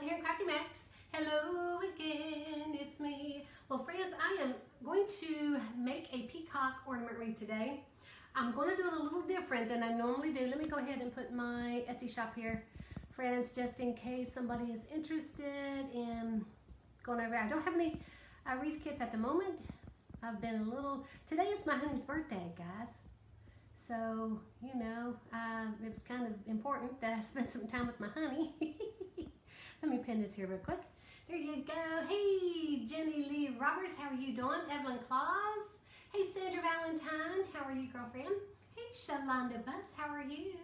here in Crafty Max. Hello again, it's me. Well friends, I am going to make a peacock ornament wreath today. I'm going to do it a little different than I normally do. Let me go ahead and put my Etsy shop here, friends, just in case somebody is interested in going over. I don't have any wreath kits at the moment. I've been a little, today is my honey's birthday, guys. So, you know, it was kind of important that I spent some time with my honey. Let me pin this here real quick. There you go. Hey, Jenny Lee Roberts, how are you doing? Evelyn Claus. Hey, Sandra Valentine, how are you, girlfriend? Hey, Shalonda Butts, how are you?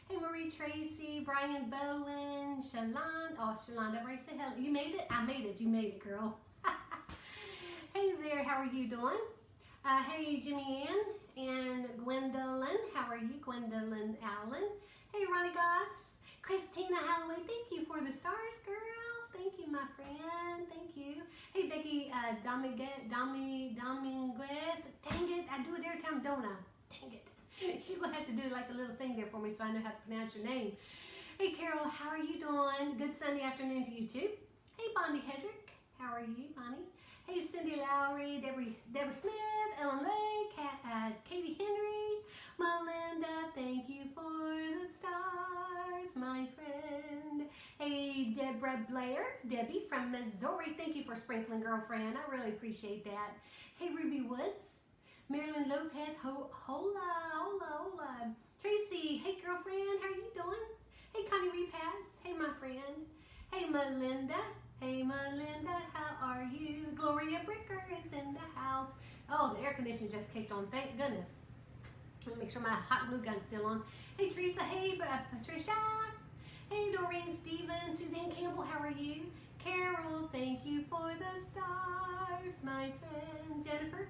Hey, Marie Tracy, Brian Bowen, Shalonda. Oh, Shalonda, I already said hello. You made it? I made it. You made it, girl. Hey there, how are you doing? Hey, Jimmy Ann and Gwendolyn. How are you, Gwendolyn Allen? Hey, Ronnie Goss. Christina Holloway, thank you for the stars, girl. Thank you, my friend. Thank you. Hey, Becky Dominguez. Dang it, I do it every time, don't I? Dang it. You're going to have to do like a little thing there for me so I know how to pronounce your name. Hey, Carol, how are you doing? Good Sunday afternoon to you, too. Hey, Bonnie Hedrick. How are you, Bonnie? Hey, Cindy Lowry, Deborah Smith, Ellen Lake, Katie Henry, Melinda, thank you for the stars, my friend. Hey, Deborah Blair, Debbie from Missouri, thank you for sprinkling, girlfriend. I really appreciate that. Hey, Ruby Woods, Marilyn Lopez, hola. Tracy, hey, girlfriend, how are you doing? Hey, Connie Repass, hey, my friend. Hey, Melinda. Hey Melinda, how are you? Gloria Bricker is in the house. Oh, the air conditioning just kicked on, thank goodness. Let me make sure my hot glue gun's still on. Hey Teresa, hey Patricia. Hey Doreen Stevens, Suzanne Campbell, how are you? Carol, thank you for the stars, my friend. Jennifer,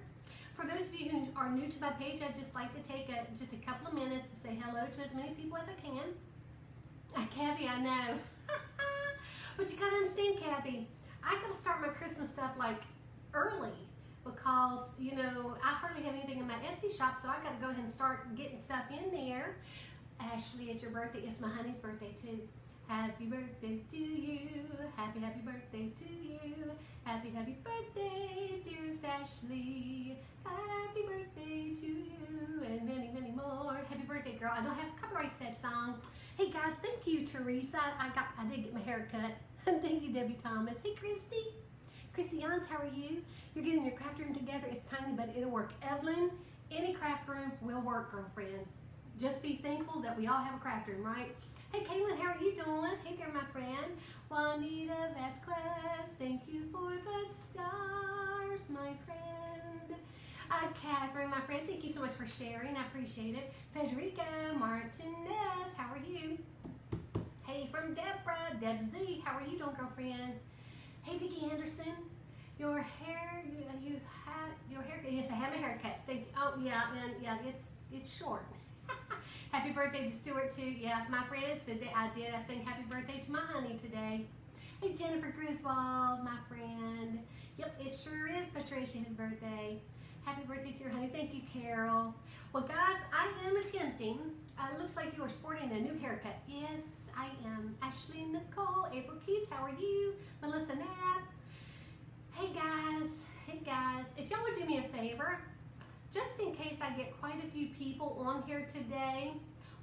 for those of you who are new to my page, I'd just like to take just a couple of minutes to say hello to as many people as I can. Kathy, I know. But you gotta understand, Kathy, I gotta start my Christmas stuff like early because, you know, I hardly have anything in my Etsy shop, so I gotta go ahead and start getting stuff in there. Ashley, it's your birthday. It's my honey's birthday too. Happy birthday to you. Happy birthday to you. Happy birthday, dearest Ashley. Happy birthday to you and many, many more. Happy birthday, girl. I don't have copyrights to that song. Hey guys, thank you, Teresa. I did get my hair cut. Thank you, Debbie Thomas. Hey, Christy Yans, how are you? You're getting your craft room together. It's tiny, but it'll work. Evelyn, any craft room will work, girlfriend. Just be thankful that we all have a craft room, right? Hey, Caitlin, how are you doing? Hey there, my friend. Juanita Vasquez, thank you for the stars, my friend. Catherine, my friend, thank you so much for sharing. I appreciate it. Federico Martinez, how are you? Hey, from Deborah, Deb Z, how are you doing, girlfriend? Hey, Vicki Anderson, your hair, yes, I have my hair cut. Thank you. Oh, yeah, it's short. Happy birthday to Stuart, too. Yeah, my friends, today I sang happy birthday to my honey today. Hey, Jennifer Griswold, my friend. Yep, it sure is Patricia's birthday. Happy birthday to your honey. Thank you, Carol. Well, guys, I am attempting. It looks like you are sporting a new haircut. Yes, I am. Ashley Nicole, April Keith, how are you? Melissa Knapp. Hey, guys. If y'all would do me a favor, just in case I get quite a few people on here today,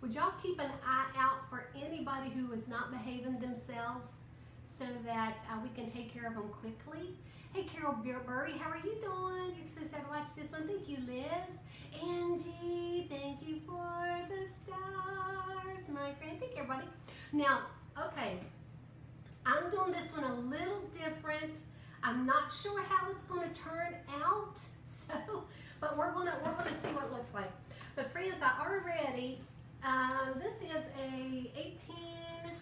would y'all keep an eye out for anybody who is not behaving themselves so that we can take care of them quickly? Hey, Carol Burry, how are you doing? You're so sad to watch this one. Thank you, Liz. Angie, thank you for the stars, my friend. Thank you, everybody. Now, okay, I'm doing this one a little different. I'm not sure how it's going to turn out, but we're gonna see what it looks like. But friends, I already, this is a 18.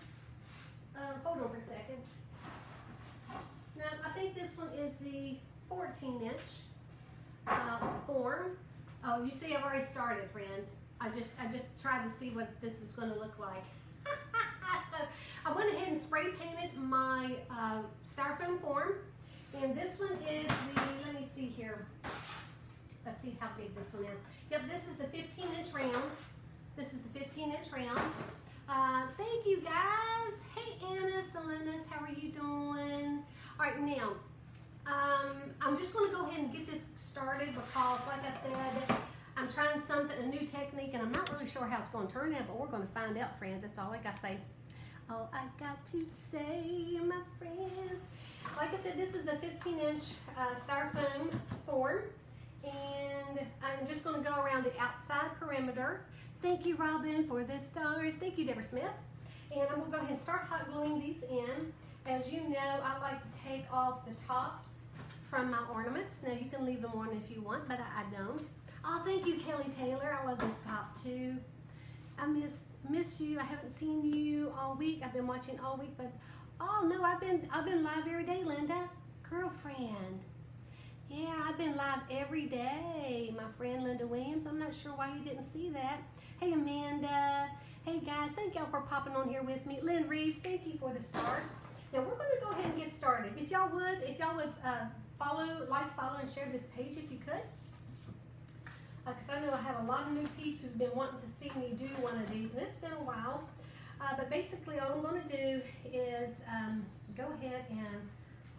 Hold on for a second. Now, I think this one is the 14-inch form. Oh, you see, I've already started, friends. I just tried to see what this is going to look like. So I went ahead and spray painted my styrofoam form, and this one is the. Let me see here. Let's see how big this one is. Yep, this is the 15-inch round. This is the 15-inch round. Thank you, guys. Hey, Anna Salinas, how are you technique, and I'm not really sure how it's going to turn out, but we're going to find out, friends. That's all I got to say. All I got to say, my friends. Like I said, this is the 15-inch styrofoam form, and I'm just going to go around the outside perimeter. Thank you, Robin, for the stars. Thank you, Deborah Smith. And I'm going to go ahead and start hot gluing these in. As you know, I like to take off the tops from my ornaments. Now, you can leave them on if you want, but I don't. Oh, thank you, Kelly Taylor. I love this top, too. I miss you. I haven't seen you all week. I've been watching all week, but oh no, I've been live every day, Linda. Girlfriend. Yeah, I've been live every day. My friend Linda Williams. I'm not sure why you didn't see that. Hey, Amanda. Hey guys, thank y'all for popping on here with me. Lynn Reeves, thank you for the stars. Now we're going to go ahead and get started. If y'all would follow, and share this page if you could. Because I know I have a lot of new peeps who've been wanting to see me do one of these, and it's been a while. But basically all I'm going to do is go ahead and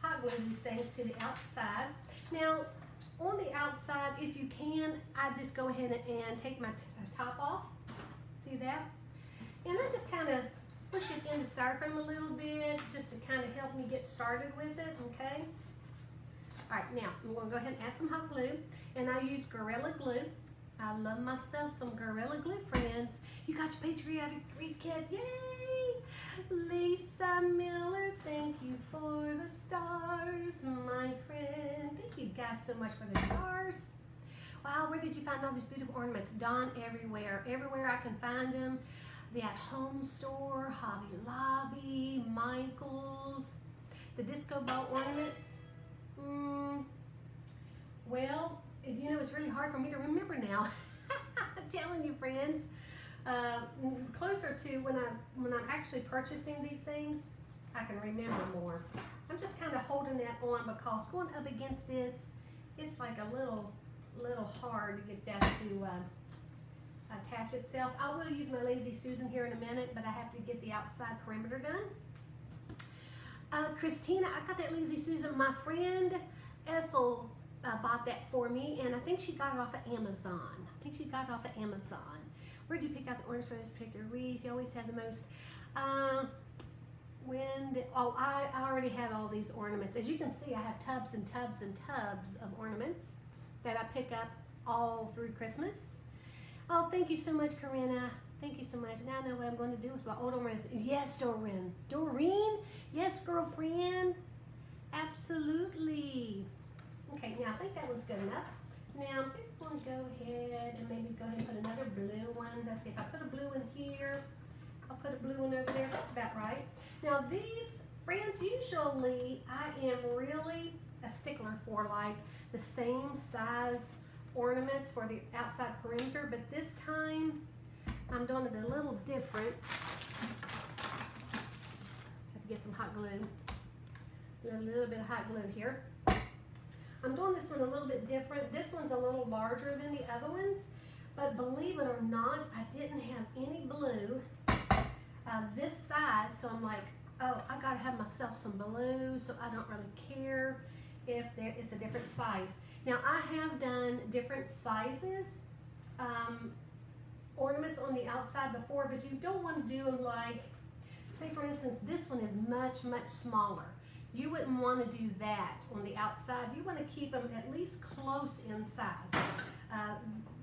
hot glue these things to the outside. Now, on the outside, if you can, I just go ahead and take my top off. See that? And I just kind of push it into styrofoam a little bit just to kind of help me get started with it, okay? All right, now I'm going to go ahead and add some hot glue, and I use Gorilla Glue. I love myself some Gorilla Glue, friends. You got your patriotic wreath kit, yay! Lisa Miller, thank you for the stars, my friend. Thank you guys so much for the stars. Wow, where did you find all these beautiful ornaments? Dawn, everywhere. Everywhere I can find them. The At Home Store, Hobby Lobby, Michael's, the disco ball ornaments. Well, you know, it's really hard for me to remember now. I'm telling you, friends. Closer to when I'm actually purchasing these things, I can remember more. I'm just kind of holding that on because going up against this, it's like a little hard to get that to attach itself. I will use my Lazy Susan here in a minute, but I have to get the outside perimeter done. Christina, I got that Lazy Susan. My friend Ethel bought that for me, and I think she got it off of Amazon. Where do you pick out the ornaments for this particular wreath? You always have the most. I already had all these ornaments. As you can see, I have tubs and tubs and tubs of ornaments that I pick up all through Christmas. Oh, thank you so much, Corinna. Thank you so much. Now I know what I'm going to do with my old ornaments. Yes, Doreen. Doreen? Yes, girlfriend. Absolutely. Okay, now I think that one's good enough. Now I'm going to go ahead and maybe go ahead and put another blue one. Let's see, if I put a blue one here, I'll put a blue one over there. That's about right. Now these, friends, usually I am really a stickler for like the same size ornaments for the outside perimeter, but this time I'm doing it a little different. Have to get some hot glue. A little bit of hot glue here. I'm doing this one a little bit different. This one's a little larger than the other ones, but believe it or not, I didn't have any blue this size, so I'm like, oh, I gotta have myself some blue, so I don't really care if it's a different size. Now, I have done different sizes ornaments on the outside before, but you don't want to do them like, say for instance, this one is much, much smaller. You wouldn't want to do that on the outside. You want to keep them at least close in size.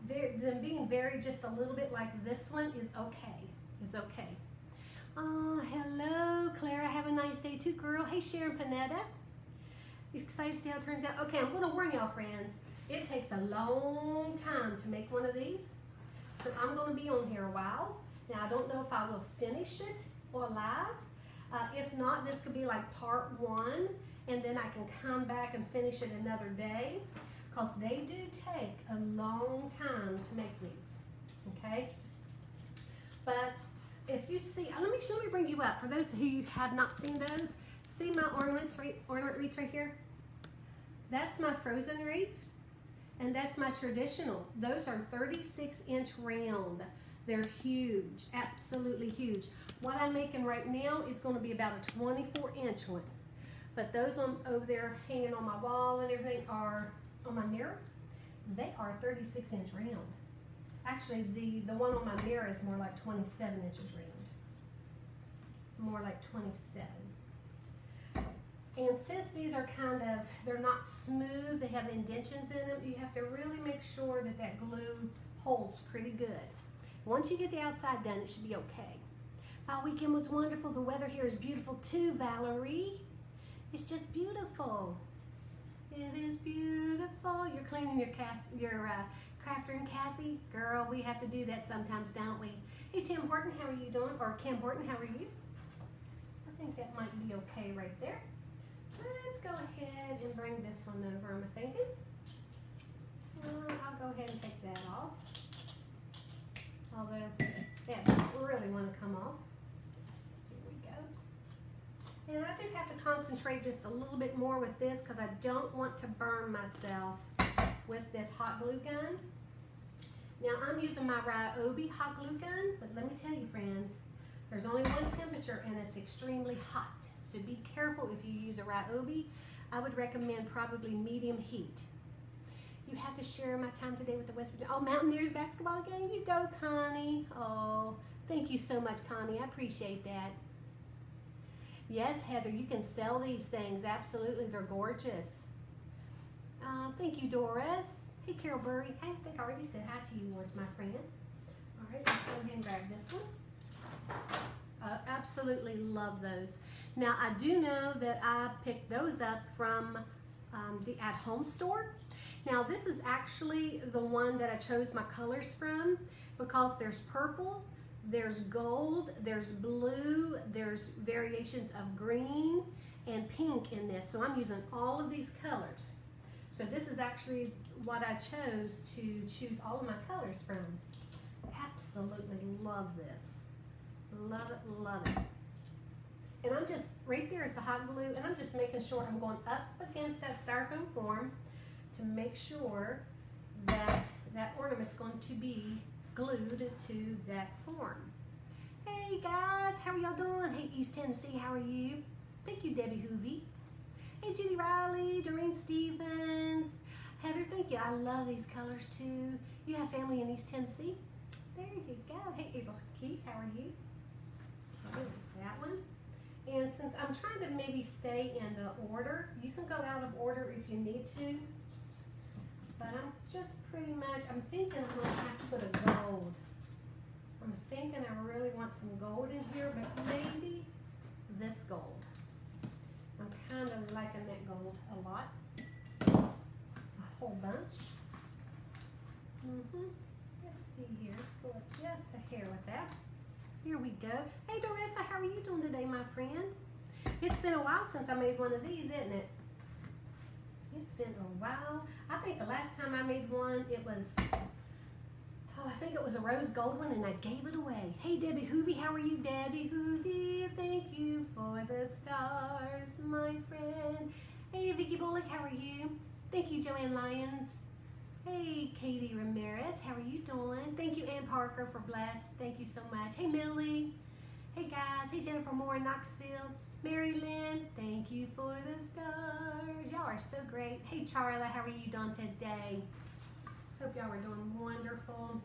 Them being very just a little bit like this one is okay. Oh, hello, Clara. Have a nice day too, girl. Hey, Sharon Panetta. Excited to see how it turns out. Okay, I'm going to warn y'all, friends. It takes a long time to make one of these. So I'm going to be on here a while. Now, I don't know if I will finish it or live. If not, this could be like part one, and then I can come back and finish it another day, because they do take a long time to make these, okay? But if you see, let me bring you up. For those who have not seen those, see my ornament wreaths right here? That's my frozen wreath, and that's my traditional. Those are 36-inch round. They're huge, absolutely huge. What I'm making right now is going to be about a 24-inch one. But those over there hanging on my wall and everything are on my mirror. They are 36-inch round. Actually, the one on my mirror is more like 27 inches round. It's more like 27. And since these are kind of, they're not smooth, they have indentions in them, you have to really make sure that that glue holds pretty good. Once you get the outside done, it should be okay. My weekend was wonderful. The weather here is beautiful too, Valerie. It's just beautiful. It is beautiful. You're cleaning your crafter and Kathy. Girl, we have to do that sometimes, don't we? Hey, Tim Horton, how are you doing? Or Kim Horton, how are you? I think that might be okay right there. Let's go ahead and bring this one over, I'm thinking. I'll go ahead and take that off. Although that doesn't really want to come off. Here we go. And I do have to concentrate just a little bit more with this because I don't want to burn myself with this hot glue gun. Now I'm using my Ryobi hot glue gun, but let me tell you friends, there's only one temperature and it's extremely hot. So be careful if you use a Ryobi. I would recommend probably medium heat. You have to share my time today with the West Virginia. Oh, Mountaineers basketball game. You go, Connie. Oh, thank you so much, Connie. I appreciate that. Yes, Heather, you can sell these things. Absolutely, they're gorgeous. Thank you, Doris. Hey, Carol Burry. I think I already said hi to you once, my friend. All right, let's go ahead and grab this one. Absolutely love those. Now, I do know that I picked those up from the at-home store. Now, this is actually the one that I chose my colors from because there's purple, there's gold, there's blue, there's variations of green and pink in this. So I'm using all of these colors. So this is actually what I chose to choose all of my colors from. Absolutely love this. Love it, love it. And I'm just, right there is the hot glue, and I'm just making sure I'm going up against that styrofoam form to make sure that that ornament's going to be glued to that form. Hey guys, how are y'all doing? Hey East Tennessee, how are you? Thank you, Debbie Hoovey. Hey Judy Riley, Doreen Stevens. Heather, thank you. I love these colors too. You have family in East Tennessee? There you go. Hey April Keith, how are you? There's that one. And since I'm trying to maybe stay in the order, you can go out of order if you need to. But I'm just pretty much, I'm thinking I'm going to have to put a gold. I'm thinking I really want some gold in here, but maybe this gold. I'm kind of liking that gold a lot. A whole bunch. Let's see here. Let's go up just a hair with that. Here we go. Hey Dorissa, how are you doing today, my friend? It's been a while since I made one of these, isn't it? It's been a while. I think the last time I made one, it was, I think it was a rose gold one, and I gave it away. Hey Debbie Hoovey, how are you, Debbie Hoovey? Thank you for the stars, my friend. Hey Vicki Bullock, how are you? Thank you, Joanne Lyons. Hey, Katie Ramirez, how are you doing? Thank you, Ann Parker, for Blessed. Thank you so much. Hey, Millie. Hey, guys. Hey, Jennifer Moore in Knoxville. Mary Lynn, thank you for the stars. Y'all are so great. Hey, Charla, how are you doing today? Hope y'all are doing wonderful.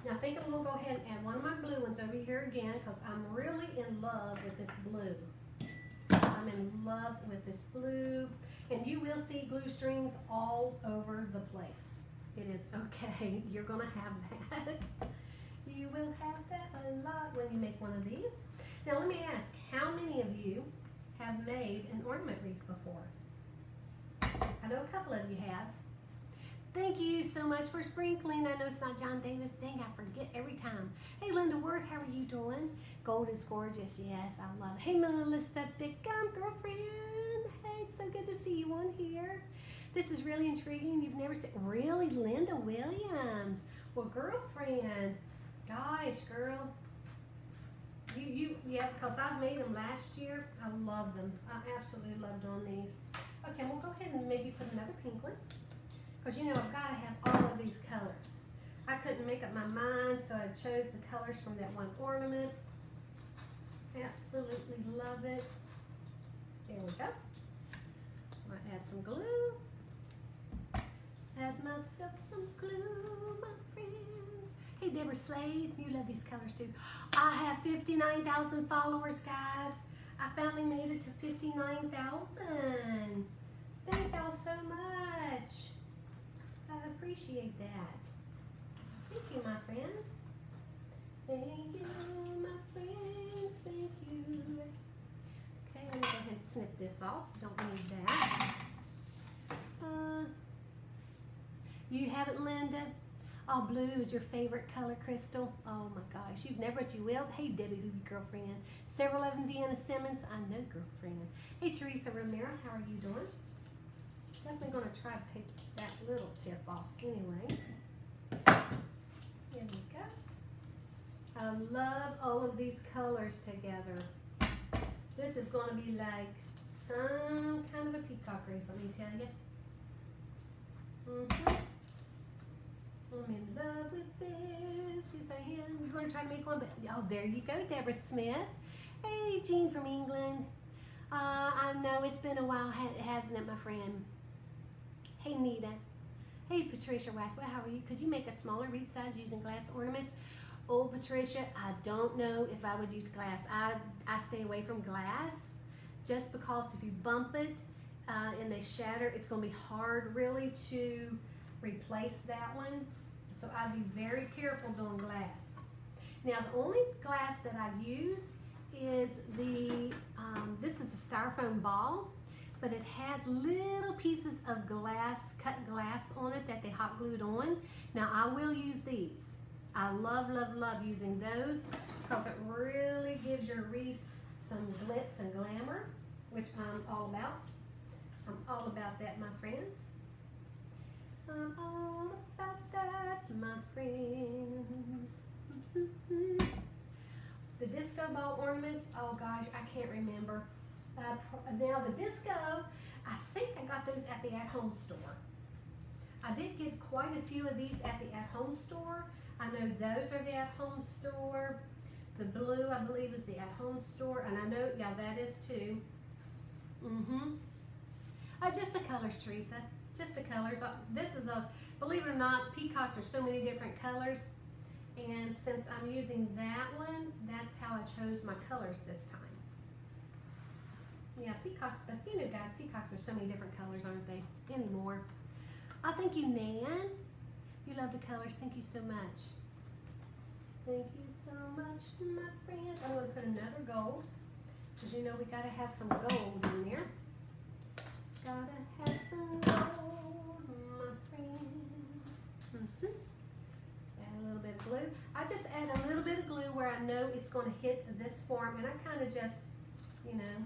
Now, I think I'm going to go ahead and add one of my blue ones over here again because I'm really in love with this blue. I'm in love with this blue. And you will see glue strings all over the place. It is okay. You're going to have that. You will have that a lot when you make one of these. Now let me ask, how many of you have made an ornament wreath before? I know a couple of you have. Thank you so much for sprinkling. I know it's not John Davis. Dang, I forget every time. Hey, Linda Worth, how are you doing? Gold is gorgeous. Yes, I love it. Hey, Melissa Bickham, girlfriend. Hey, it's so good to see you on here. This is really intriguing. You've never seen, really, Linda Williams. Well, girlfriend, gosh, girl. Yeah, because I've made them last year. I love them. I absolutely love doing these. Okay, we'll go ahead and maybe put another pink one. Because, you know, I've got to have all of these colors. I couldn't make up my mind, so I chose the colors from that one ornament. Absolutely love it. There we go. I'm going to add some glue. Add myself some glue, my friends. Hey, Deborah Slade, you love these colors too. I have 59,000 followers, guys. I finally made it to 59,000. Thank y'all so much. I appreciate that. Thank you, my friends. Thank you, my friends. Thank you. Okay, let me go ahead and snip this off. Don't need that. You haven't, Linda? Oh, blue is your favorite color, Crystal. Oh my gosh, you've never, but you will. Hey, Debbie, who your girlfriend? Several of them, Deanna Simmons. I know, girlfriend. Hey, Teresa Romero, how are you doing? Definitely gonna try to take that little tip off anyway. There we go. I love all of these colors together. This is gonna be like some kind of a peacock wreath, let me tell you. I'm in love with this. Yes, I am. You're going to try to make one, but oh, there you go, Deborah Smith. Hey, Jean from England. I know it's been a while, hasn't it, my friend? Hey, Nita. Hey, Patricia Rathwell, how are you? Could you make a smaller wreath size using glass ornaments? Oh, Patricia, I don't know if I would use glass. I stay away from glass just because if you bump it and they shatter, it's going to be hard really to replace that one. So I'd be very careful doing glass. Now the only glass that I use is the, this is a styrofoam ball, but it has little pieces of glass, cut glass on it that they hot glued on. Now I will use these. I love, love, love using those because it really gives your wreaths some glitz and glamour, which I'm all about. I'm all about that, my friends. I'm all about that, my friends. The disco ball ornaments, oh gosh, I can't remember. Now the disco, I think I got those at the at-home store. I did get quite a few of these at the at-home store. I know those are the at-home store. The blue, I believe, is the at-home store, and I know, yeah, that is too. Just the colors, Teresa. Just the colors. This is a, believe it or not, peacocks are so many different colors. And since I'm using that one, that's how I chose my colors this time. Yeah, peacocks, but you know guys, peacocks are so many different colors, aren't they? Anymore. Oh, thank you, Nan. You love the colors. Thank you so much. Thank you so much, my friend. I'm going to put another gold, because you know we got to have some gold in there. Gotta have some gold, my friends. Add a little bit of glue. I just add a little bit of glue where I know it's going to hit this form, and I kind of just, you know,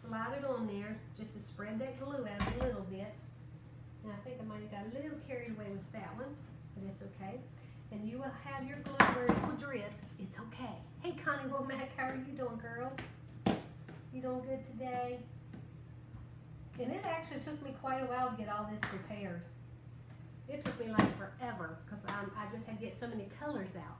slide it on there just to spread that glue out a little bit. And I think I might have got a little carried away with that one, but it's okay. And you will have your glue where it will drip. It's okay. Hey, Connie Womack, how are you doing, girl? You doing good today? And it actually took me quite a while to get all this prepared. It took me like forever because I just had to get so many colors out.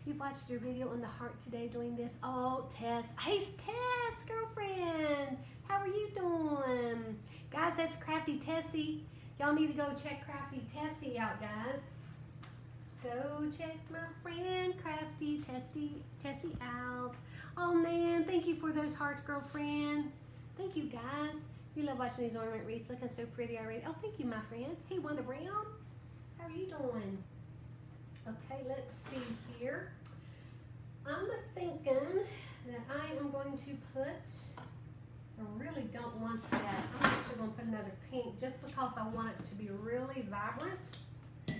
You've watched your video on the heart today doing this. Oh, Tess. Hey, Tess, girlfriend. How are you doing? Guys, that's Crafty Tessie. Y'all need to go check Crafty Tessie out, guys. Go check my friend Crafty Tessie out. Oh, man, thank you for those hearts, girlfriend. Thank you, guys. You love watching these ornament wreaths, looking so pretty already. Oh, thank you, my friend. Hey, Wanda Brown, how are you doing? Okay, let's see here. I'm thinking that I am going to put, I really don't want that. I'm actually going to put another pink just because I want it to be really vibrant. So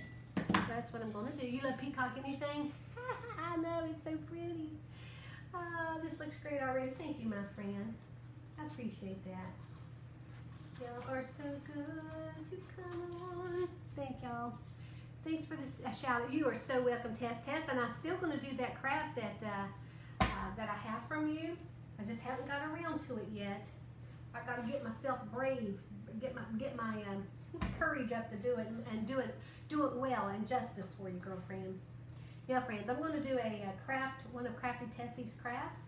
that's what I'm going to do. You love peacock anything? I know, it's so pretty. This looks great already. Thank you, my friend. I appreciate that. Y'all are so good to come on. Thank y'all. Thanks for this shout out. You are so welcome, Tess. And I'm still going to do that craft that that I have from you. I just haven't got around to it yet. I got to get myself brave, get my courage up to do it and do it well and justice for you, girlfriend. Yeah, friends. I'm going to do a craft, one of Crafty Tessie's crafts.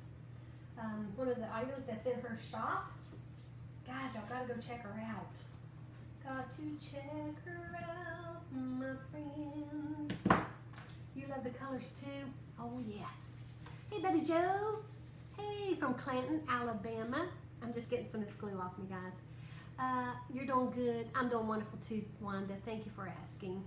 One of the items that's in her shop. Guys, y'all gotta go check her out. Got to check her out, my friends. You love the colors too? Oh yes. Hey Betty Joe. Hey, from Clanton, Alabama. I'm just getting some of this glue off me, guys. You're doing good. I'm doing wonderful too, Wanda. Thank you for asking.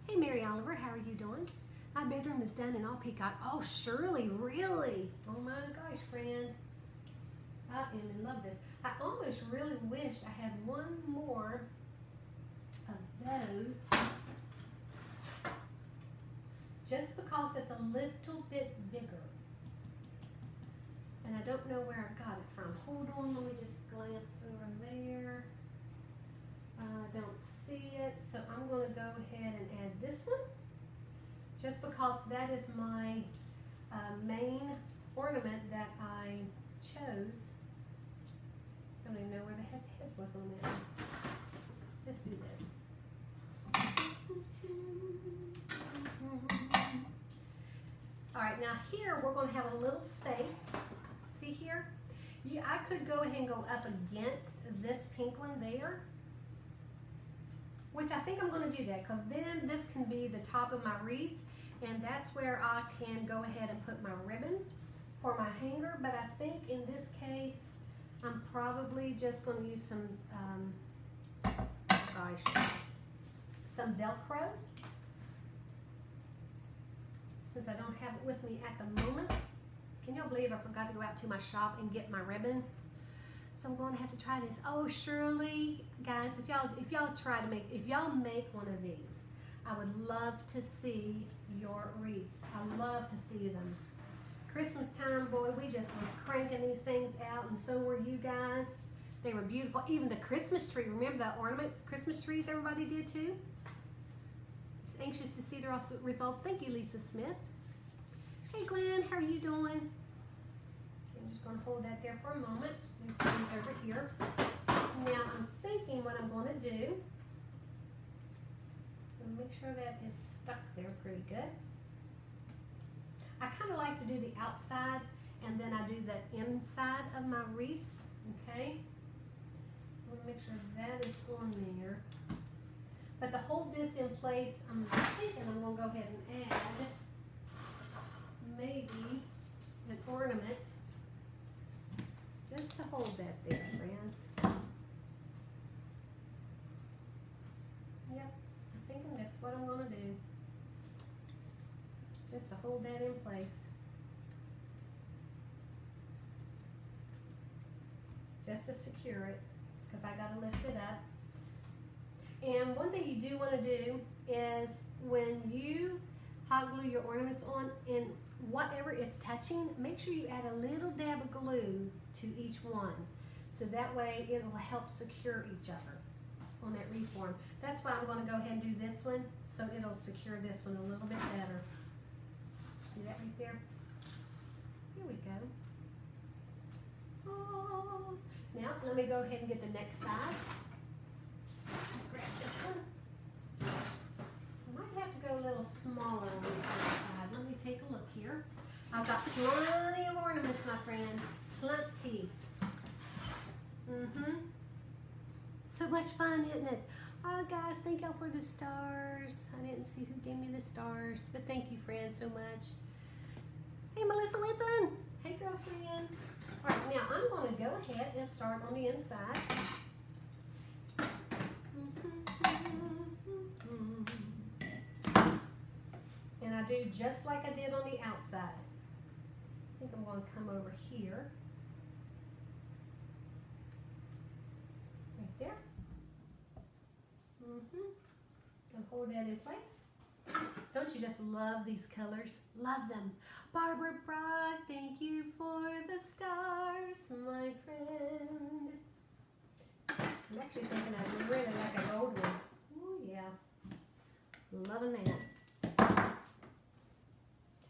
Hey Mary Oliver, how are you doing? My bedroom is done in all Peacock. Oh Shirley, really? Oh my gosh, friend. I am in love with this. I almost really wish I had one more of those, just because it's a little bit bigger. And I don't know where I got it from. Hold on, let me just glance over there. I don't see it, so I'm going to go ahead and add this one, just because that is my main ornament that I chose. I don't even know where the head was on that. Let's do this. All right, now here we're going to have a little space. See here? I could go ahead and go up against this pink one there, which I think I'm going to do that, because then this can be the top of my wreath, and that's where I can go ahead and put my ribbon for my hanger. But I think in this case, I'm probably just going to use some, some Velcro, since I don't have it with me at the moment. Can y'all believe I forgot to go out to my shop and get my ribbon? So I'm going to have to try this. Oh, Shirley, guys, if y'all make one of these, I would love to see your wreaths. I love to see them. Christmas time, boy, we just was cranking these things out, and so were you guys. They were beautiful. Even the Christmas tree. Remember the ornament Christmas trees everybody did too? Just anxious to see their results. Thank you, Lisa Smith. Hey, Glenn, how are you doing? I'm just going to hold that there for a moment. And put it over here. Now, I'm thinking what I'm going to do. Make sure that is stuck there pretty good. I kind of like to do the outside, and then I do the inside of my wreaths, okay? I want to make sure that is on there. But to hold this in place, I'm thinking I'm going to go ahead and add maybe an ornament just to hold that there, friends. Yep, I'm thinking that's what I'm going to do. Just to hold that in place. Just to secure it, because I got to lift it up. And one thing you do want to do is when you hot glue your ornaments on, in whatever it's touching, make sure you add a little dab of glue to each one. So that way it will help secure each other on that wreath form. That's why I'm going to go ahead and do this one, so it'll secure this one a little bit better. See that right there? Here we go. Oh. Now, let me go ahead and get the next size. Grab this one. I might have to go a little smaller on the other side. Let me take a look here. I've got plenty of ornaments, my friends. Plenty. So much fun, isn't it? Oh, guys, thank y'all for the stars. I didn't see who gave me the stars, but thank you, friends, so much. Hey, Melissa Whitson. Hey, girlfriend. All right, now I'm going to go ahead and start on the inside. And I do just like I did on the outside. I think I'm going to come over here. Right there. And hold that in place. Don't you just love these colors? Love them. Barbara Brock, thank you for the stars, my friend. I'm actually thinking I really like an old one. Oh yeah. Loving that.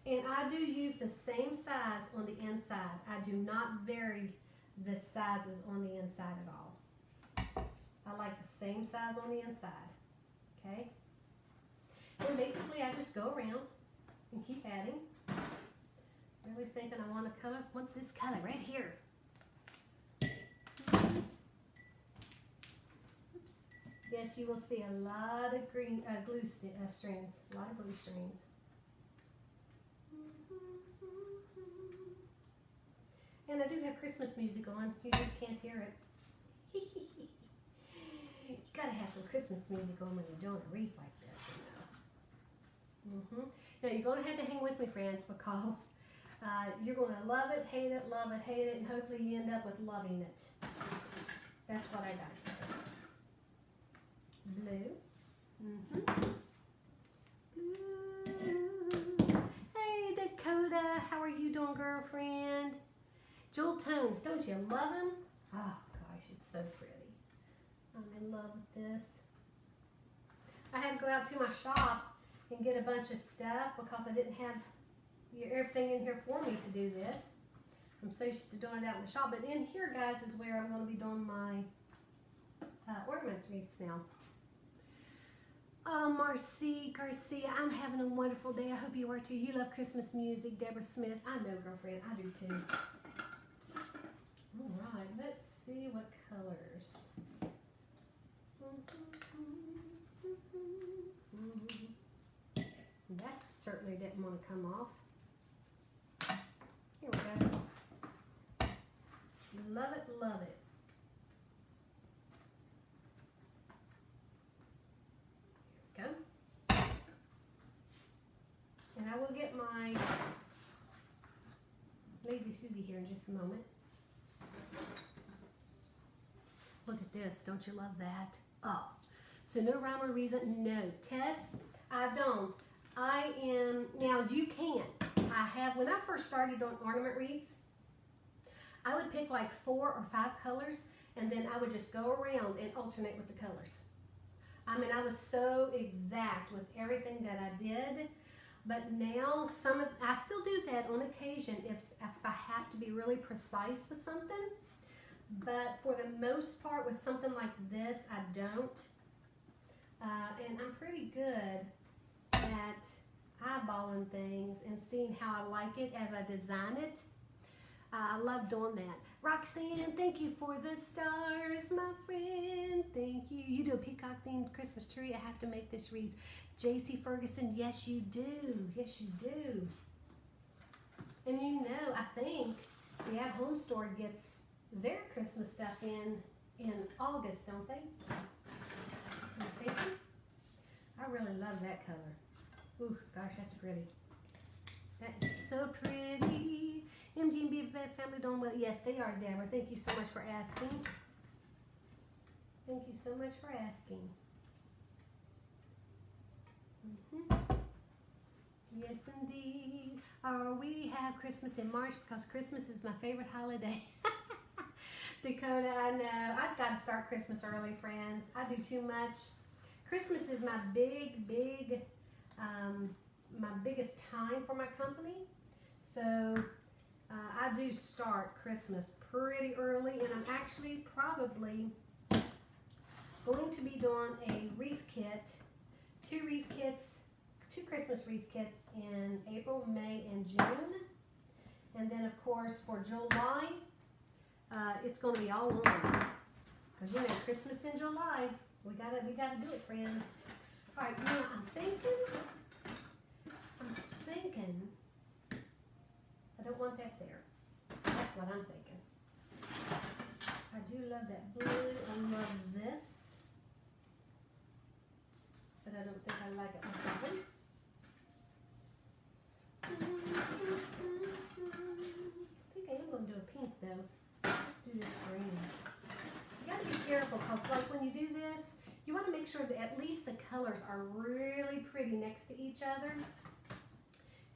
And I do use the same size on the inside. I do not vary the sizes on the inside at all. I like the same size on the inside. Okay? And basically I just go around and keep adding. Really thinking I want this color right here. Oops. you will see a lot of green glue strings, a lot of glue strings. And I do have Christmas music on. You just can't hear it. You gotta have some Christmas music on when you're doing a wreath like this, you know. Now you're gonna have to hang with me, friends, because you're gonna love it, hate it, and hopefully you end up with loving it. That's what I gotta say. Blue. Blue. Hey Dakota, how are you doing, girlfriend? Jewel tones, don't you love them? Oh gosh, it's so pretty. I'm in love with this. I had to go out to my shop and get a bunch of stuff because I didn't have everything in here for me to do this. I'm so used to doing it out in the shop, but in here, guys, is where I'm going to be doing my ornament wreaths now. Oh, Marcy Garcia, I'm having a wonderful day. I hope you are too. You love Christmas music, Deborah Smith. I know, girlfriend, I do too. All right, let's see what colors. That certainly didn't want to come off. Here we go. Love it, love it. Here we go. And I will get my Lazy Susie here in just a moment. Look at this, don't you love that? Oh, so no rhyme or reason, no. Tess, I don't. I am, now you can. I have, when I first started on ornament wreaths, I would pick like 4 or 5 colors and then I would just go around and alternate with the colors. I mean, I was so exact with everything that I did, but now I still do that on occasion if I have to be really precise with something. But for the most part, with something like this, I don't. And I'm pretty good at eyeballing things and seeing how I like it as I design it. I love doing that. Roxanne, thank you for the stars, my friend. Thank you. You do a peacock themed Christmas tree. I have to make this wreath. JC Ferguson, yes you do. Yes you do. And you know, I think the At Home store gets their Christmas stuff in August, don't they? I'm thinking. I really love that color. Ooh, gosh, that's pretty. That is so pretty. MG and BFF family doing well. Yes, they are, Deborah. Thank you so much for asking. Thank you so much for asking. Yes, indeed. We have Christmas in March because Christmas is my favorite holiday. Dakota, I know. I've got to start Christmas early, friends. I do too much. Christmas is my my biggest time for my company. So I do start Christmas pretty early, and I'm actually probably going to be doing a wreath kit, 2 Christmas wreath kits in April, May, and June. And then, of course, for July, it's going to be all on. Because, you know, Christmas in July, we gotta do it, friends. All right, now I'm thinking, I don't want that there. That's what I'm thinking. I do love that blue. I love this. But I don't think I like it with that one. I think I am going to do a pink though. Let's do this green. You got to be careful because like when you do this, you want to make sure that at least the colors are really pretty next to each other.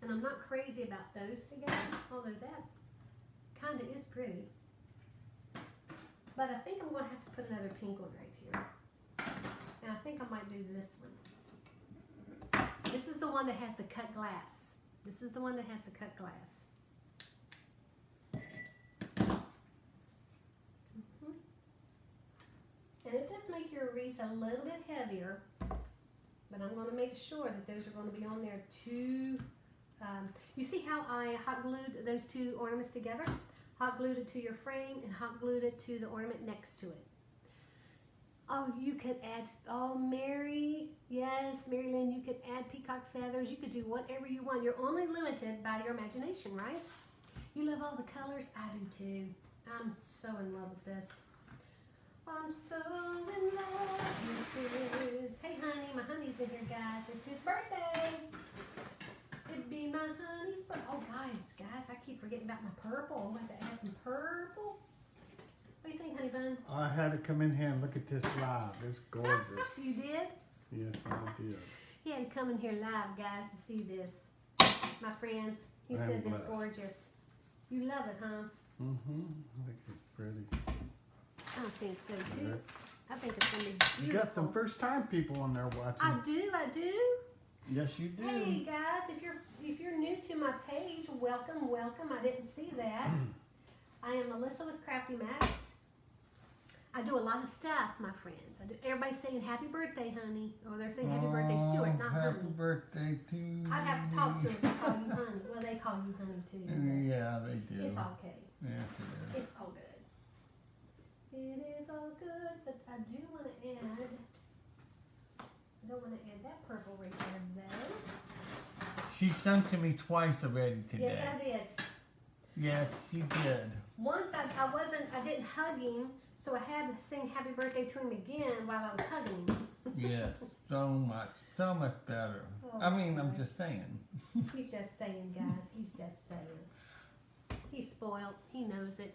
And I'm not crazy about those together, although that kind of is pretty. But I think I'm going to have to put another pink one right here. And I think I might do this one. This is the one that has the cut glass. This is the one that has the cut glass. And it does make your wreath a little bit heavier, but I'm going to make sure that those are going to be on there too. You see how I hot glued those 2 ornaments together? Hot glued it to your frame and hot glued it to the ornament next to it. Oh, you could add, oh, Mary, yes, Mary Lynn, you could add peacock feathers. You could do whatever you want. You're only limited by your imagination, right? You love all the colors? I do too. I'm so in love with this. I'm so in love with this. Hey, honey, my honey's in here, guys. It's his birthday. It'd be my honey's birthday. Oh, guys, I keep forgetting about my purple. I'm going to add some purple. What do you think, honey bun? I had to come in here and look at this live. It's gorgeous. You did? Yes, I did. He had to come in here live, guys, to see this. My friends, he I'm says blessed. it's gorgeous. You love it, huh? Mm-hmm. I think it's pretty. I think so, too. Yeah. I think it's going to be beautiful. You got some first-time people on there watching. I do. Yes, you do. Hey, guys, if you're new to my page, welcome. I didn't see that. I am Melissa with Crafty Max. I do a lot of stuff, my friends. Everybody's saying happy birthday, honey. Or they're saying happy birthday, Stuart, not honey. Happy birthday to you. I'd have to talk to them to call you honey. Well, they call you honey too. Yeah, they do. It's okay. Yes, it is. It's all good. It is all good, but I do want to add, I don't want to add that purple right there, though. She sung to me twice already today. Yes, I did. Yes, she did. Once I didn't hug him, so I had to sing happy birthday to him again while I was hugging him. Yes, so much better. Oh, I mean, I'm gosh. just saying. He's just saying, guys. He's just saying. He's spoiled. He knows it.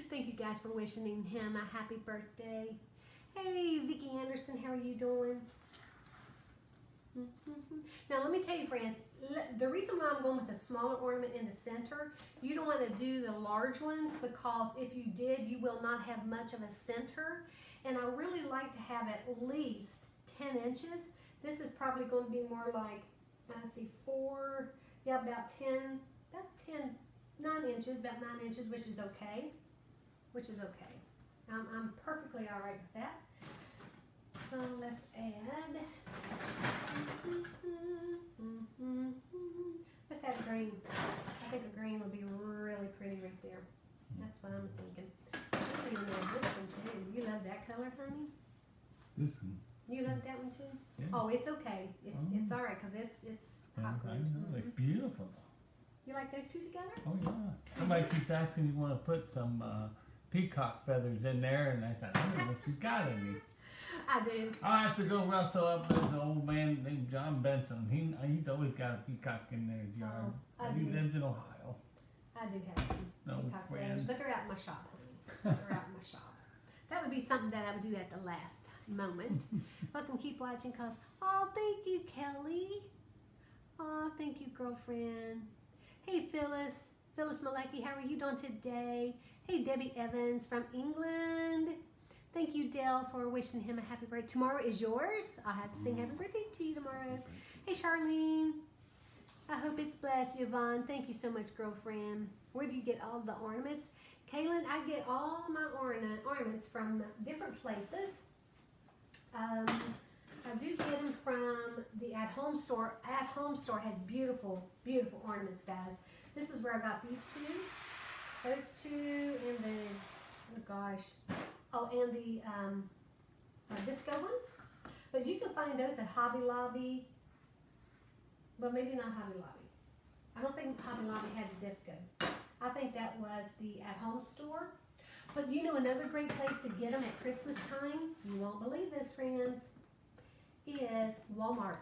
Thank you guys for wishing him a happy birthday. Hey, Vicki Anderson, how are you doing? Now, let me tell you, friends, the reason why I'm going with a smaller ornament in the center, you don't want to do the large ones because if you did, you will not have much of a center. And I really like to have at least 10 inches. This is probably going to be more like, let's see, about 9 inches, which is okay. I'm perfectly all right with that. Let's add, let's add green. I think a green would be really pretty right there. That's what I'm thinking. I even love this one too. You love that color, honey? This one. You love that one too? Yeah. Oh, it's okay. It's all right because it's hot I glue. know, it's beautiful. You like those two together? Oh yeah. Somebody keeps asking you want to put some peacock feathers in there, and I thought, I don't know if you got any. I do. I have to go rustle up with an old man named John Benson. He's always got a peacock in there yard. I He do. lives in Ohio. I do have some No peacock friend. feathers, but they're out in my shop, honey. They're out in my shop. That would be something that I would do at the last moment. Welcome, keep watching, cause oh, thank you, Kelly. Oh, thank you, girlfriend. Hey, Phyllis Malecki, how are you doing today? Hey, Debbie Evans from England. Thank you, Dale, for wishing him a happy birthday. Tomorrow is yours. I'll have to sing happy birthday to you tomorrow. Hey, Charlene. I hope it's blessed. Yvonne, thank you so much, girlfriend. Where do you get all the ornaments? Kaylin, I get all my ornaments from different places. I do get them from the At Home store. At Home store has beautiful, beautiful ornaments, guys. This is where I got these two. Those two and the, oh gosh. Oh, and the disco ones. But you can find those at Hobby Lobby. But maybe not Hobby Lobby. I don't think Hobby Lobby had the disco. I think that was the At Home store. But you know another great place to get them at Christmas time, you won't believe this, friends, is Walmart.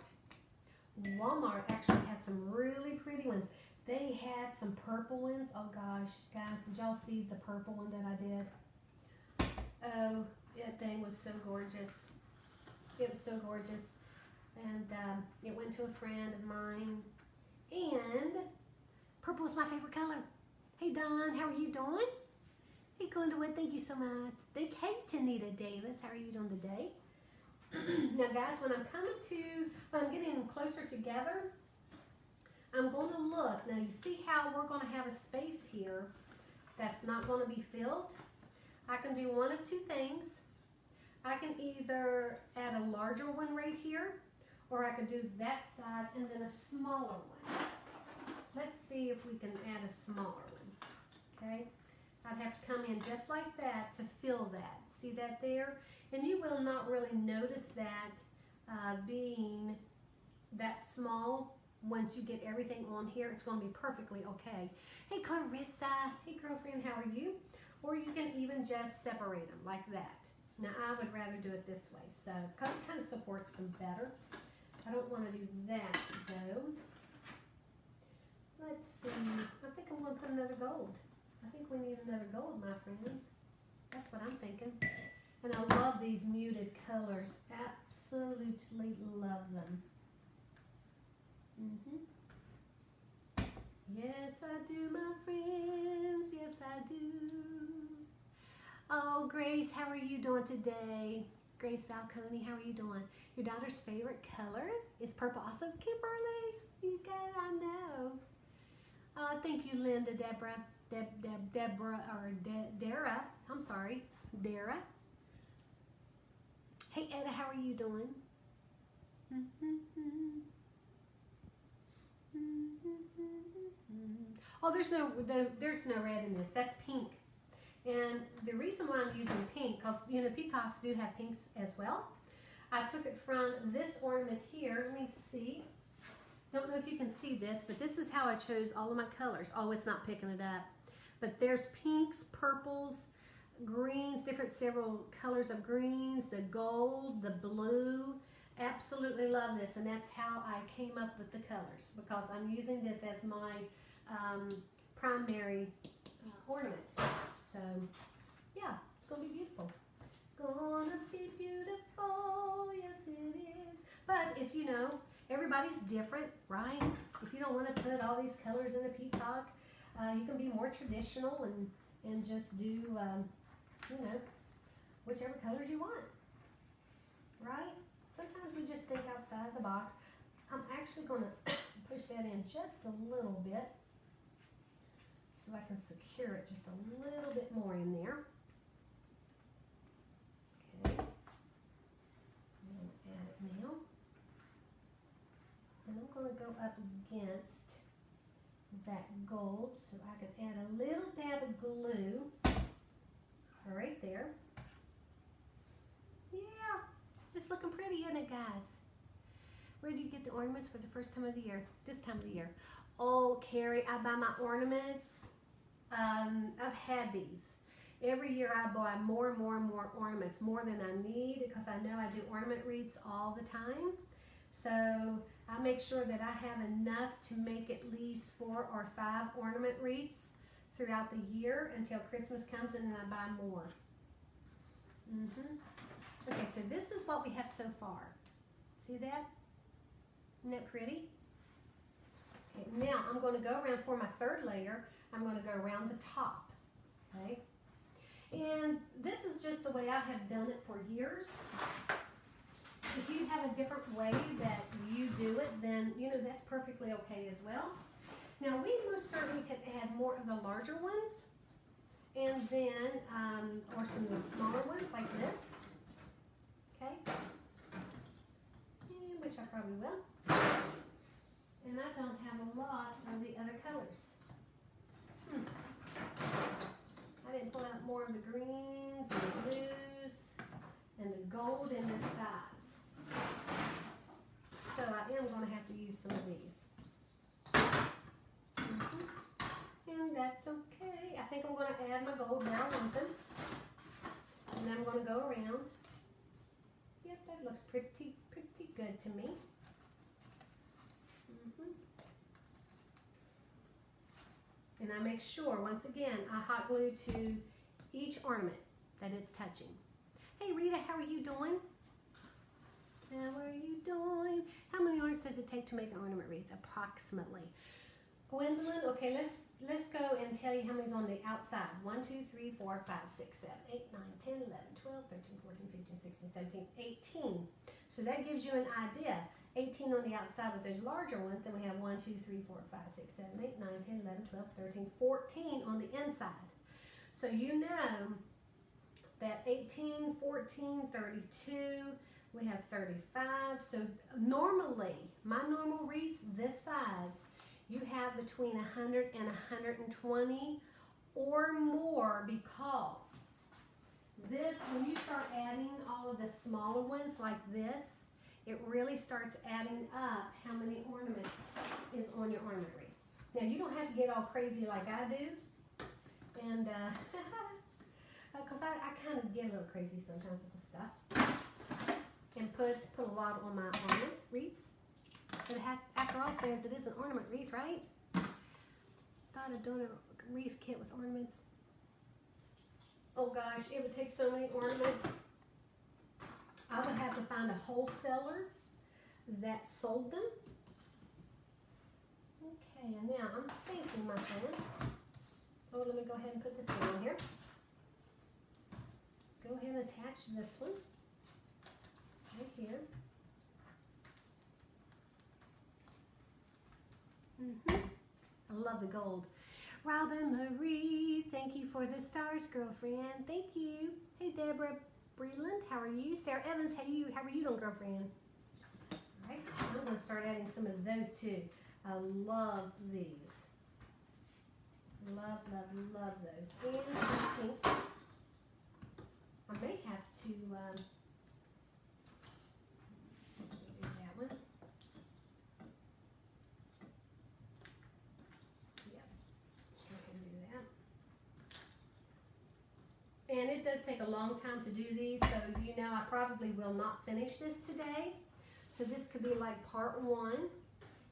Walmart actually has some really pretty ones. They had some purple ones. Oh gosh, guys, did y'all see the purple one that I did? Oh, that thing was so gorgeous. It was so gorgeous. And it went to a friend of mine. And purple is my favorite color. Hey, Don, how are you doing? Hey, Glendawood, thank you so much. Hey, Tanita Davis, how are you doing today? Now, guys, when I'm getting them closer together, I'm going to look. Now, you see how we're going to have a space here that's not going to be filled? I can do one of two things. I can either add a larger one right here, or I could do that size and then a smaller one. Let's see if we can add a smaller one, okay? I'd have to come hand just like that to fill that. See that there? And you will not really notice that being that small. Once you get everything on here, it's going to be perfectly okay. Hey Clarissa, hey girlfriend, how are you? Or you can even just separate them like that. Now I would rather do it this way, so it kind of supports them better. I don't want to do that though. Let's see, I think I'm going to put another gold. I think we need another gold, my friends. That's what I'm thinking. And I love these muted colors. Absolutely love them. Yes, I do, my friends. Yes, I do. Oh, Grace, how are you doing today? Grace Falcone, how are you doing? Your daughter's favorite color is purple. Also, Kimberly, you go, I know. Thank you, Linda, Deborah, Deborah, or Dara. I'm sorry, Dara. Hey, Etta, how are you doing? Oh, there's no red in this. That's pink. And the reason why I'm using pink, because you know peacocks do have pinks as well. I took it from this ornament here. Let me see. Don't know if you can see this, but this is how I chose all of my colors. Oh, it's not picking it up. But there's pinks, purples, greens, several colors of greens, the gold, the blue. Absolutely love this, and that's how I came up with the colors, because I'm using this as my primary ornament. So yeah, it's gonna be beautiful. Gonna be beautiful, yes it is. But if you know, everybody's different, right? If you don't want to put all these colors in a peacock, you can be more traditional and just do you know, whichever colors you want, right? Sometimes we just think outside the box. I'm actually going to push that in just a little bit so I can secure it just a little bit more in there. Okay. So I'm going to add it now. And I'm going to go up against that gold so I can add a little dab of glue right there. Yeah. It's looking pretty, isn't it, guys? Where do you get the ornaments for the first time of the year? This time of the year. Oh, Carrie, I buy my ornaments. I've had these. Every year I buy more and more and more ornaments, more than I need, because I know I do ornament wreaths all the time. So I make sure that I have enough to make at least 4 or 5 ornament wreaths throughout the year until Christmas comes, and then I buy more. Okay, so this is what we have so far. See that? Isn't that pretty? Okay, now I'm going to go around for my third layer. I'm going to go around the top. Okay? And this is just the way I have done it for years. If you have a different way that you do it, then you know that's perfectly okay as well. Now we most certainly could add more of the larger ones, and then or some of the smaller ones like this. Okay, and which I probably will. And I don't have a lot of the other colors. I didn't pull out more of the greens and the blues and the gold in this size. So I am going to have to use some of these. And that's okay. I think I'm going to add my gold now with them. And then I'm going to go around. Yep, that looks pretty good to me. And I make sure, once again, I hot glue to each ornament that it's touching. Hey Rita, how are you doing? How are you doing? How many ornaments does it take to make an ornament wreath? Approximately. Gwendolyn, okay, let's go and tell you how many's on the outside. 1, 2, 3, 4, 5, 6, 7, 8, 9, 10, 11, 12, 13, 14, 15, 16, 17, 18. So that gives you an idea. 18 on the outside with those larger ones. Then we have 1, 2, 3, 4, 5, 6, 7, 8, 9, 10, 11, 12, 13, 14 on the inside. So you know that 18, 14, 32, we have 35. So normally, my normal wreaths this size, you have between 100 and 120 or more, because this, when you start adding all of the smaller ones like this, it really starts adding up how many ornaments is on your ornament wreath. Now you don't have to get all crazy like I do, and because I kind of get a little crazy sometimes with the stuff, and put a lot on my ornament wreaths. But after all, friends, it is an ornament wreath, right? Thought of doing a wreath kit with ornaments. Oh gosh, it would take so many ornaments. I would have to find a wholesaler that sold them. Okay, and now I'm thinking, my friends. Oh, let me go ahead and put this one on here. Let's go ahead and attach this one right here. I love the gold. Robin Marie, thank you for the stars, girlfriend. Thank you. Hey, Deborah Breland, how are you? Sarah Evans, how are you doing, girlfriend? All right, I'm going to start adding some of those too. I love these. Love, love, love those. And I think I may have to do that one. And it does take a long time to do these, so you know I probably will not finish this today. So this could be like part 1,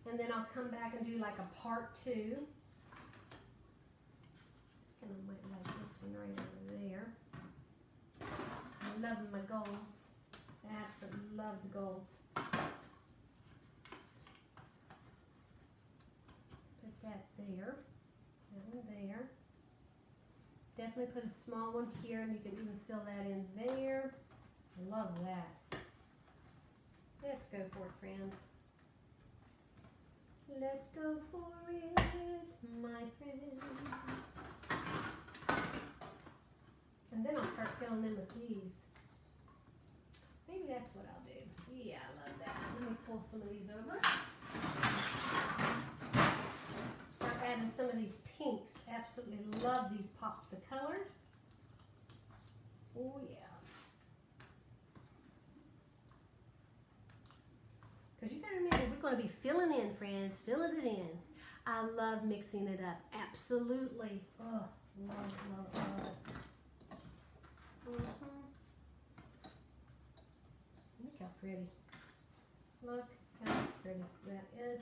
and then I'll come back and do like a part 2. And I might like this one right over there. I'm loving my golds. I absolutely love the golds. Put that there, that one there. Definitely put a small one here, and you can even fill that in there. I love that. Let's go for it, friends. Let's go for it, my friends. And then I'll start filling in with these. Maybe that's what I'll do. Yeah, I love that. Let me pull some of these over. Start adding some of these pinks. Absolutely love these pops of color. Oh yeah. Because you gotta remember, we're gonna be filling in, friends, filling it in. I love mixing it up. Absolutely. Oh, love, love, love it. Look how pretty. Look how pretty that is.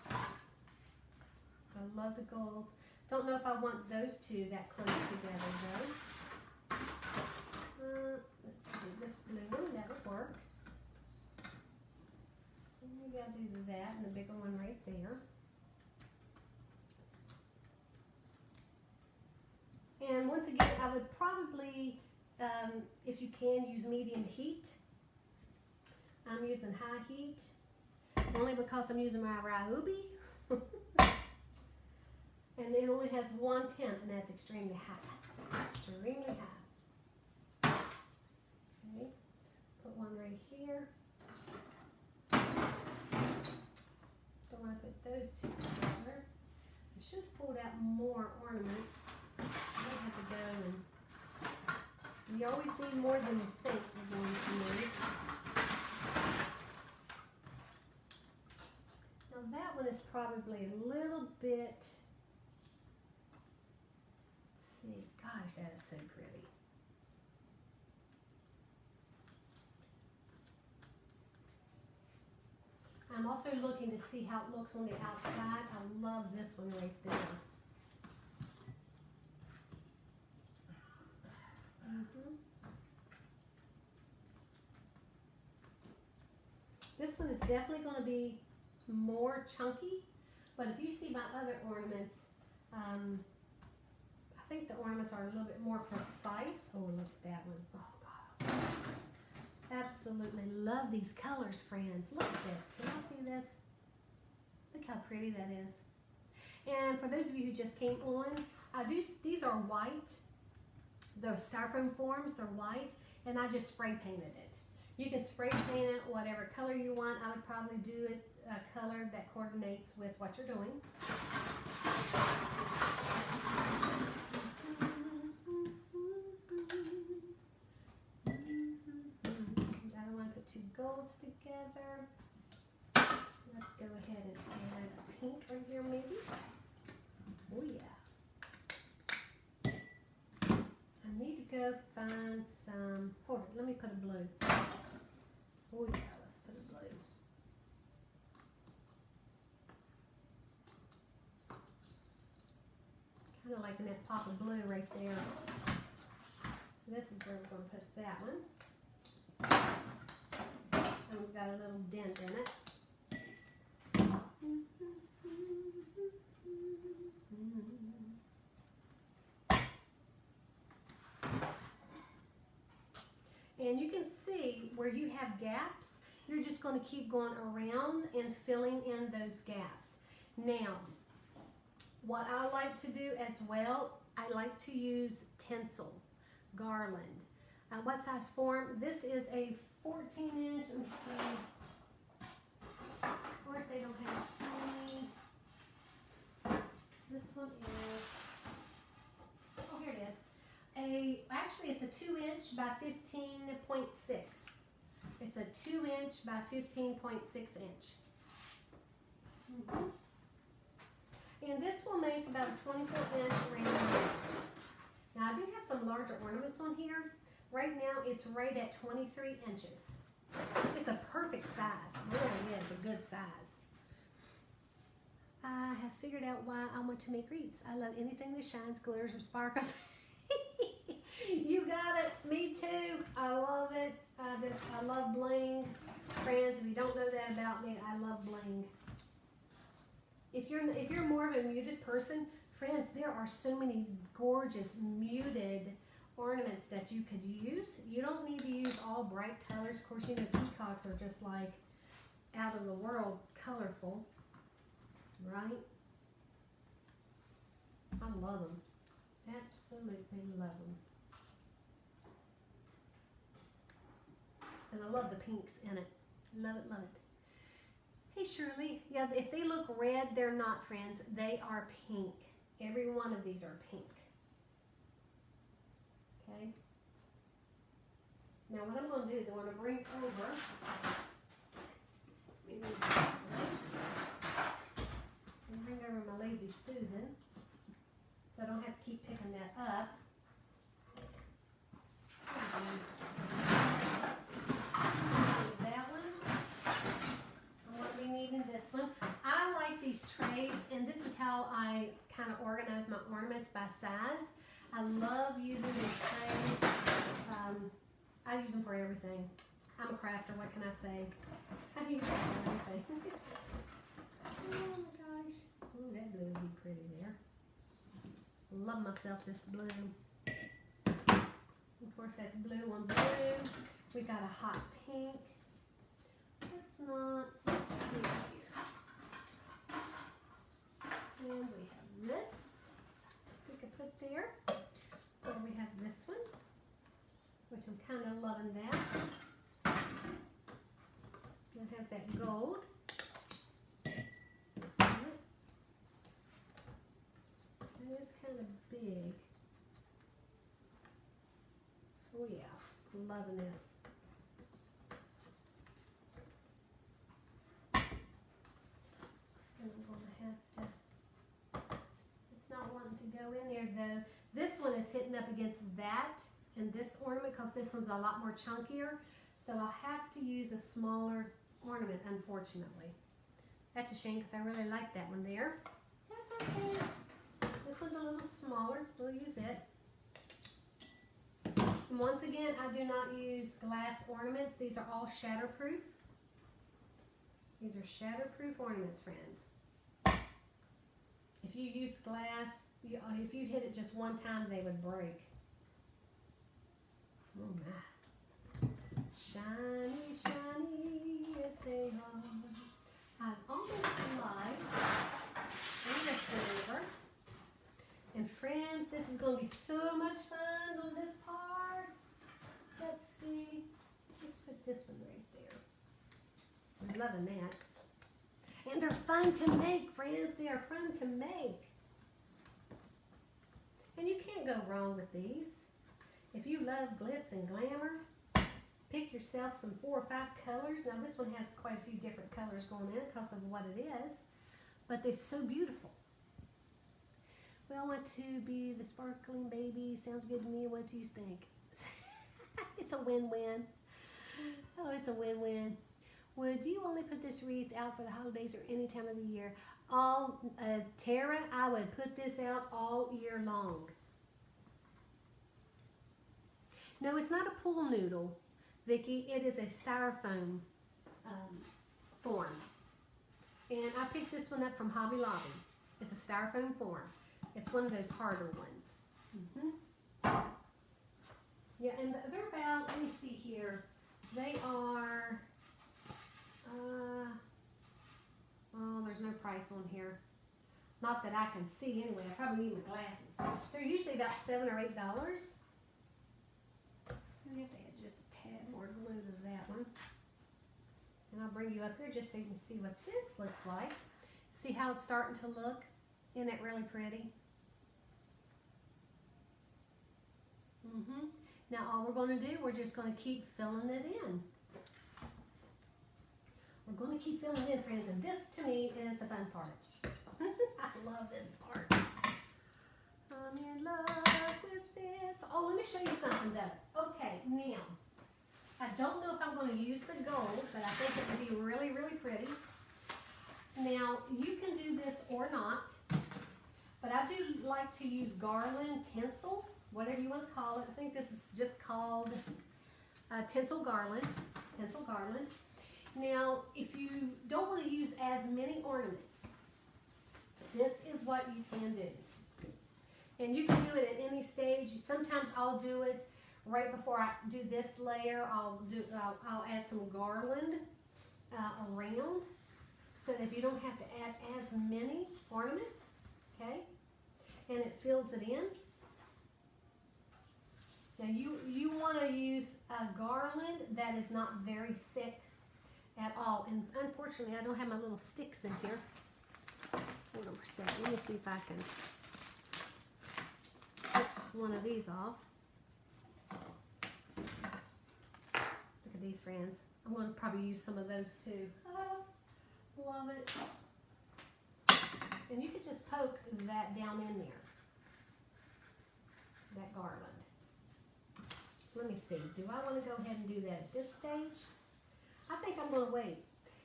I love the golds. Don't know if I want those two that close together though. Let's see, this blue one, that would work. Maybe I'll do that and the bigger one right there. And once again, I would probably, if you can, use medium heat. I'm using high heat, only because I'm using my Ryobi. And it only has 1 temp, and that's extremely high. Extremely high. Okay, put one right here. Don't want to put those two together. I should have pulled out more ornaments. I might have to go and you always need more than you think you're going to need. Now that one is probably a little bit. Gosh, that is so pretty. I'm also looking to see how it looks on the outside. I love this one right there. This one is definitely going to be more chunky, but if you see my other ornaments, I think the ornaments are a little bit more precise. Oh, look at that one. Oh, God. Absolutely love these colors, friends. Look at this. Can y'all see this? Look how pretty that is. And for those of you who just came on, these are white. Those styrofoam forms, they're white, and I just spray painted it. You can spray paint it whatever color you want. I would probably do it a color that coordinates with what you're doing. pearls together. Let's go ahead and add a pink right here maybe. Oh yeah. I need to go find some, hold it, let me put a blue. Oh yeah, let's put a blue. Kind of liking that pop of blue right there. So this is where we're going to put that one. And we've got a little dent in it. And you can see where you have gaps, you're just going to keep going around and filling in those gaps. Now, what I like to do as well, I like to use tinsel, garland. What size form? This is a 14-inch, let me see. Of course they don't have any. This one is, oh here it is. Actually it's a 2-inch by 15.6. It's a 2-inch by 15.6 inch. And this will make about a 24-inch round. Now I do have some larger ornaments on here. Right now it's right at 23 inches. It's a perfect size, really is a good size. I have figured out why I want to make wreaths. I love anything that shines, glitters, or sparkles. You got it, me too. I love it. I love bling. Friends, if you don't know that about me, I love bling. If you're more of a muted person, friends, there are so many gorgeous muted ornaments that you could use. You don't need to use all bright colors. Of course, you know peacocks are just like out of the world colorful, right? I love them. Absolutely love them. And I love the pinks in it. Love it, love it. Hey Shirley, yeah, if they look red, they're not, friends. They are pink. Every one of these are pink. Okay. Now what I'm going to do is I want to bring over, my Lazy Susan, so I don't have to keep picking that up. That one. I'm going to be needing this one. I like these trays, and this is how I kind of organize my ornaments by size. I love using these trays. I use them for everything. I'm a crafter, what can I say? I use them for everything. Oh my gosh. Ooh, that blue would be pretty there. Love myself this blue. Of course, that's blue on blue. We got a hot pink. Let's see here. And we have this. We could put there. Or we have this one, which I'm kind of loving that. It has that gold. It is kind of big. Oh yeah, loving this. And I'm going to have to, it's not wanting to go in there though. This one is hitting up against that and this ornament because this one's a lot more chunkier. So I'll have to use a smaller ornament, unfortunately. That's a shame because I really like that one there. That's okay. This one's a little smaller. We'll use it. And once again, I do not use glass ornaments. These are all shatterproof. These are shatterproof ornaments, friends. If you use glass, if you hit it just one time, they would break. Oh my. Shiny, shiny as they are. I'd almost like a silver. And friends, this is going to be so much fun on this part. Let's see. Let's put this one right there. I'm loving that. And they're fun to make, friends. They are fun to make. And you can't go wrong with these. If you love glitz and glamour, pick yourself some 4 or 5 colors. Now this one has quite a few different colors going in it because of what it is, but it's so beautiful. We all want to be the sparkling baby. Sounds good to me. What do you think? It's a win-win. Oh, it's a win-win. Would you only put this wreath out for the holidays or any time of the year? Tara, I would put this out all year long. No, it's not a pool noodle, Vicki. It is a styrofoam form. And I picked this one up from Hobby Lobby. It's a styrofoam form. It's one of those harder ones. Yeah, and they're about, let me see here. They are, oh, there's no price on here. Not that I can see anyway. I probably need my glasses. They're usually about $7 or $8. You have to add just a tad more glue to that one. And I'll bring you up here just so you can see what this looks like. See how it's starting to look? Isn't that really pretty? Now all we're going to do, we're just going to keep filling it in. We're going to keep filling it in, friends, and this to me is the fun part. I love this part. I'm in love with this. Oh, let me show you something though. Okay, now, I don't know if I'm going to use the gold, but I think it would be really, really pretty. Now, you can do this or not, but I do like to use garland tinsel, whatever you want to call it. I think this is just called tinsel garland. Now, if you don't want to use as many ornaments, this is what you can do. And you can do it at any stage. Sometimes I'll do it right before I do this layer. I'll add some garland around so that you don't have to add as many ornaments, okay? And it fills it in. Now you want to use a garland that is not very thick at all. And unfortunately, I don't have my little sticks in here. Hold on for a second. Let me see if I can snip one of these off. Look at these, friends. I'm going to probably use some of those too. Oh, love it. And you could just poke that down in there. That garland. Let me see. Do I want to go ahead and do that at this stage? I think I'm going to wait.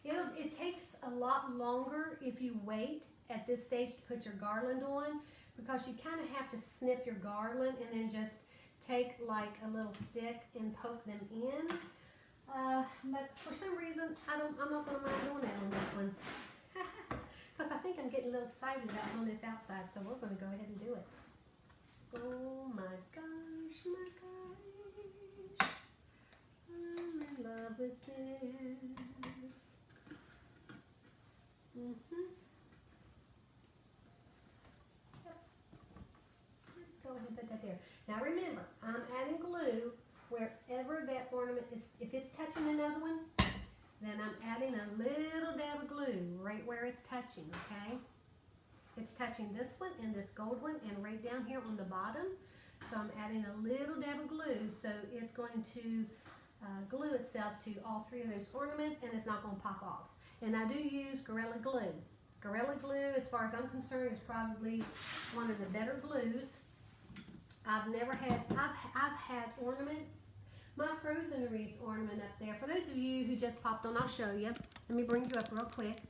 It takes a lot longer if you wait at this stage to put your garland on, because you kind of have to snip your garland and then just take like a little stick and poke them in. But for some reason, I'm not going to mind doing that on this one. Because I think I'm getting a little excited about doing this outside, so we're going to go ahead and do it. Oh my gosh, my gosh. I'm in love with this. Yep. Let's go ahead and put that there. Now remember, I'm adding glue wherever that ornament is. If it's touching another one, then I'm adding a little dab of glue right where it's touching, okay? It's touching this one and this gold one and right down here on the bottom. So I'm adding a little dab of glue, so it's going to glue itself to all three of those ornaments and it's not going to pop off. And I do use Gorilla Glue. Gorilla Glue, as far as I'm concerned, is probably one of the better glues. I've had ornaments. My frozen wreath ornament up there. For those of you who just popped on, I'll show you. Let me bring you up real quick.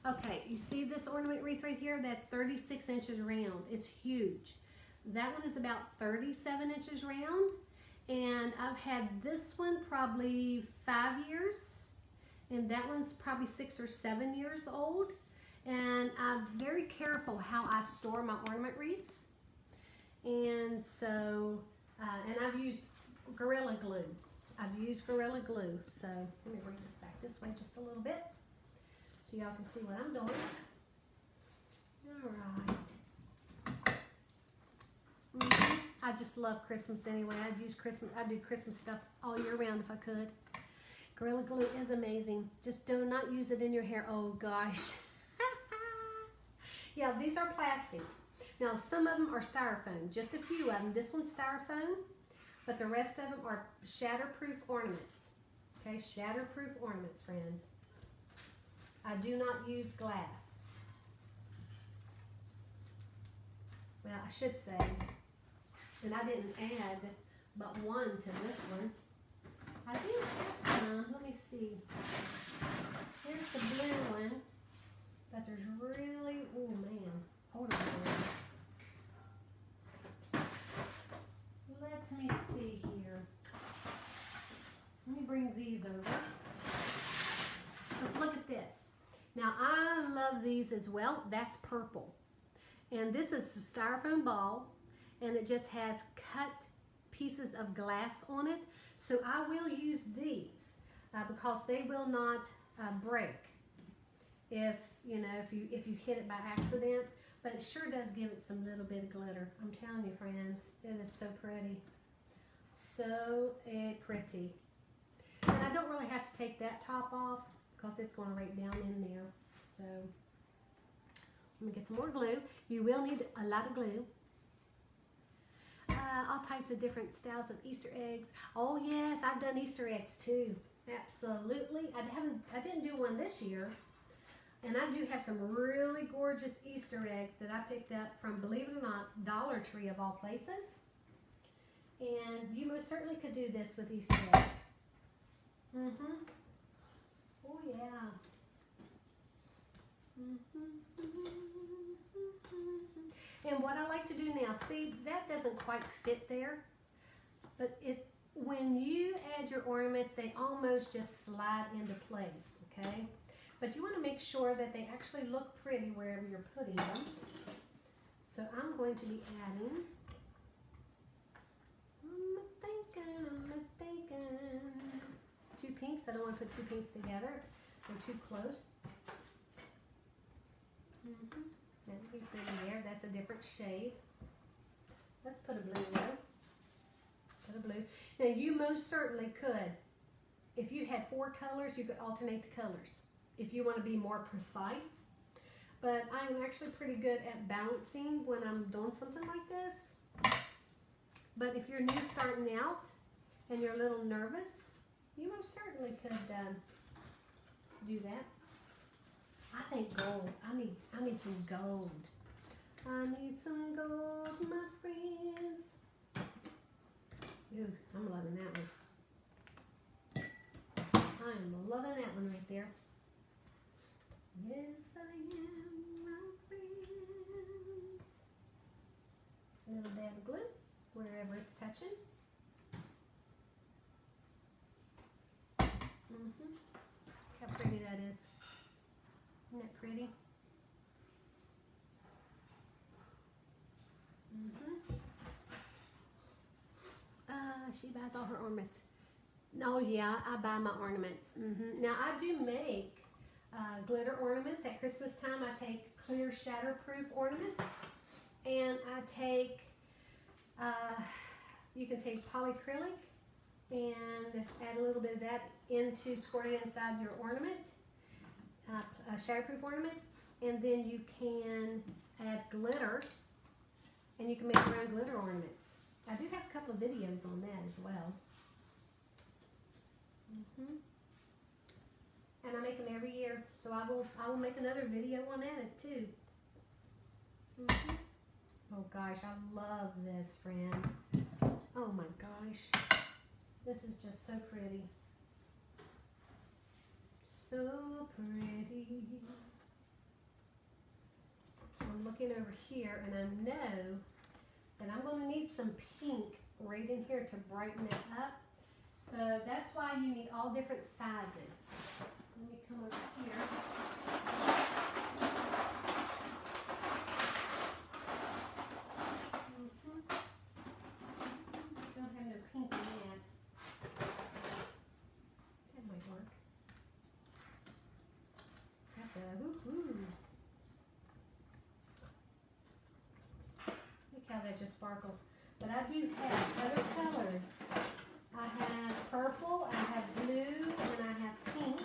Okay, you see this ornament wreath right here? That's 36 inches round. It's huge. That one is about 37 inches round. And I've had this one probably 5 years. And that one's probably 6 or 7 years old. And I'm very careful how I store my ornament wreaths. And so, and I've used Gorilla Glue. I've used Gorilla Glue. So let me bring this back this way just a little bit so y'all can see what I'm doing. All right. I just love Christmas anyway. I'd do Christmas stuff all year round if I could. Gorilla Glue is amazing. Just do not use it in your hair. Oh gosh. Yeah, these are plastic. Now some of them are styrofoam. Just a few of them. This one's styrofoam, but the rest of them are shatterproof ornaments. Okay, shatterproof ornaments, friends. I do not use glass. Well, I should say, and I didn't add but one to this one. I do have some, let me see. Here's the blue one, but there's really, oh man, hold on a minute. Let me see here. Let me bring these over. Let's look at this. Now I love these as well. That's purple. And this is a styrofoam ball, and it just has cut pieces of glass on it. So I will use these because they will not break if you hit it by accident. But it sure does give it some little bit of glitter. I'm telling you, friends, it is so pretty. So pretty. And I don't really have to take that top off because it's going right down in there. So let me get some more glue. You will need a lot of glue. All types of different styles of Easter eggs. Oh yes, I've done Easter eggs too. Absolutely. I didn't do one this year. And I do have some really gorgeous Easter eggs that I picked up from, believe it or not, Dollar Tree of all places. And you most certainly could do this with Easter eggs. Oh yeah. And what I like to do now, see, that doesn't quite fit there, but when you add your ornaments, they almost just slide into place, okay? But you want to make sure that they actually look pretty wherever you're putting them. So I'm going to be adding, I'm thinking, 2 pinks. I don't want to put 2 pinks together. They're too close. That would be pretty there. That's a different shade. Let's put a blue there. Put a blue. Now you most certainly could. If you had 4 colors, you could alternate the colors if you want to be more precise. But I'm actually pretty good at balancing when I'm doing something like this. But if you're new starting out and you're a little nervous, you most certainly could do that. I think gold. I need some gold. I need some gold, my friends. Ooh, I'm loving that one. I am loving that one right there. Yes, I am, my friends. A little dab of glue wherever it's touching. How pretty that is. Isn't that pretty? She buys all her ornaments. Oh yeah, I buy my ornaments. Now I do make glitter ornaments. At Christmas time I take clear shatterproof ornaments, and I take, you can take polyacrylic and add a little bit of that into squirting inside your ornament. A shatterproof ornament, and then you can add glitter, and you can make your own glitter ornaments. I do have a couple of videos on that as well. And I make them every year, so I will make another video on that too. Oh gosh, I love this, friends. Oh my gosh, this is just so pretty. So pretty. I'm looking over here, and I know that I'm going to need some pink right in here to brighten it up. So that's why you need all different sizes. Let me come over here. Don't have no pink in that. That might work. That's a woohoo. Look how that just sparkles. But I do have other colors. I have purple, I have blue, and I have pink.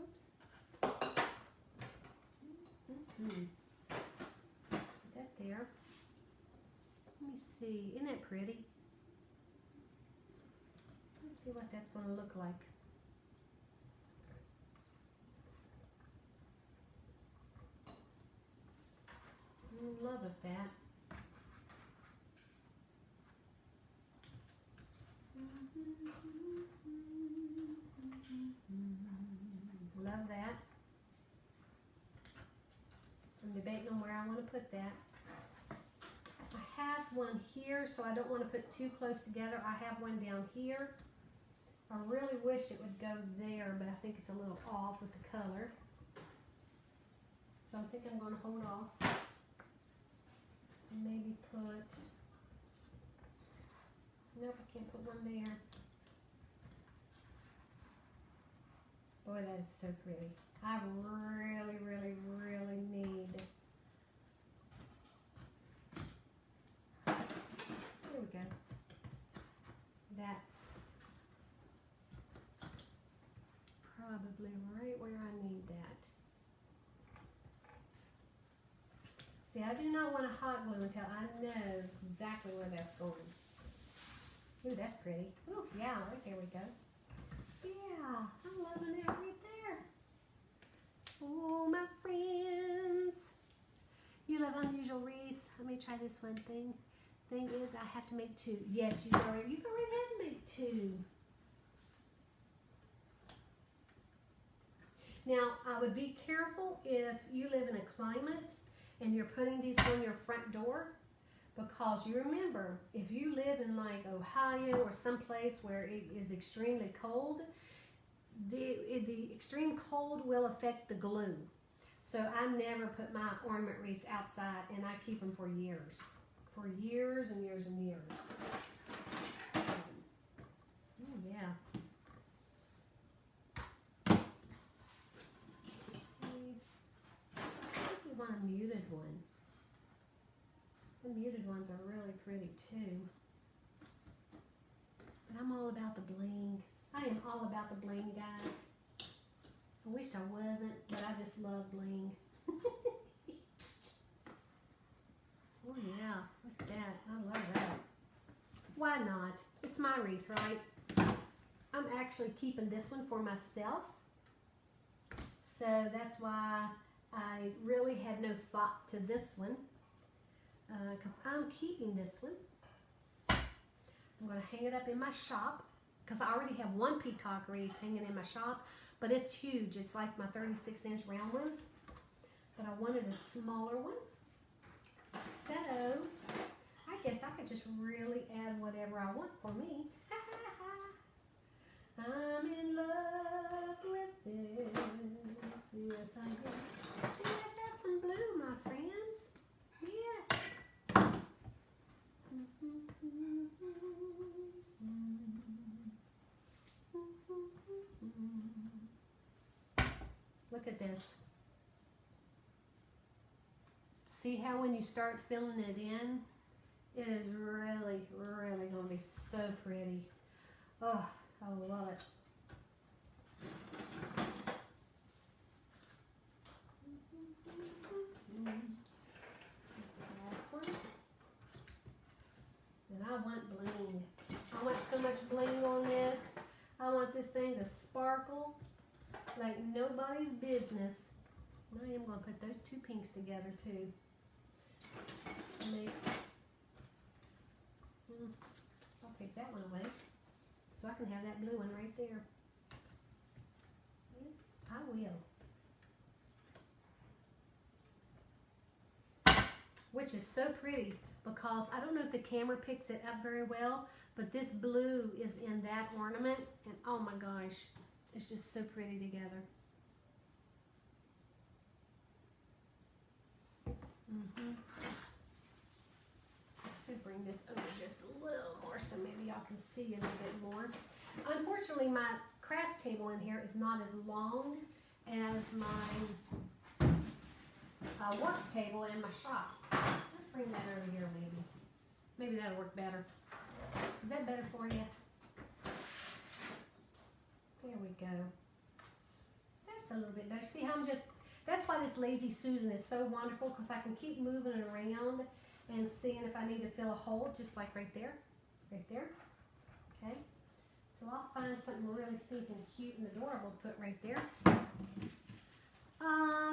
Oops. That there. Let me see. Isn't that pretty? Let's see what that's going to look like. I love it, that. Love that. I'm debating on where I want to put that. I have one here, so I don't want to put too close together. I have one down here. I really wish it would go there, but I think it's a little off with the color. So I think I'm going to hold off. Maybe put, nope, I can't put one there. Boy, that is so pretty. I really, really, really need. There we go. That's probably right where I need that. See, I do not want to hot glue until I know exactly where that's going. Ooh, that's pretty. Ooh, yeah, right there we go. Yeah, I'm loving that right there. Oh, my friends. You love unusual wreaths. Let me try this one thing. Thing is, I have to make two. Yes, you go right ahead and make two. Now, I would be careful if you live in a climate and you're putting these on your front door, because you remember, if you live in like Ohio or someplace where it is extremely cold, the extreme cold will affect the glue. So I never put my ornament wreaths outside, and I keep them for years and years and years. Oh yeah. This is one a muted one. The muted ones are really pretty too. But I'm all about the bling. I am all about the bling, guys. I wish I wasn't, but I just love bling. Oh yeah, look at that. I love that. Why not? It's my wreath, right? I'm actually keeping this one for myself. So that's why I really had no thought to this one. Because I'm keeping this one. I'm going to hang it up in my shop, because I already have one peacock wreath hanging in my shop, but it's huge. It's like my 36-inch round ones, but I wanted a smaller one. So I guess I could just really add whatever I want for me. I'm in love with this. Yes, I am. Let's add some blue, my friends. Yes. Look at this. See how when you start filling it in, it is really, really going to be so pretty. Oh, I love it. And I want bling. I want so much bling on this. I want this thing to sparkle like nobody's business. And I am going to put those two pinks together too. I'll take that one away so I can have that blue one right there. Yes, I will. Which is so pretty, because I don't know if the camera picks it up very well, but this blue is in that ornament, and oh my gosh, it's just so pretty together. I'm going to bring this over just a little more so maybe y'all can see a little bit more. Unfortunately, my craft table in here is not as long as my work table in my shop. Let's bring that over here maybe. Maybe that'll work better. Is that better for you? There we go. That's a little bit better. See how I'm just, that's why this Lazy Susan is so wonderful, because I can keep moving it around and seeing if I need to fill a hole, just like right there. Right there. Okay. So I'll find something really stinking cute and adorable to put right there.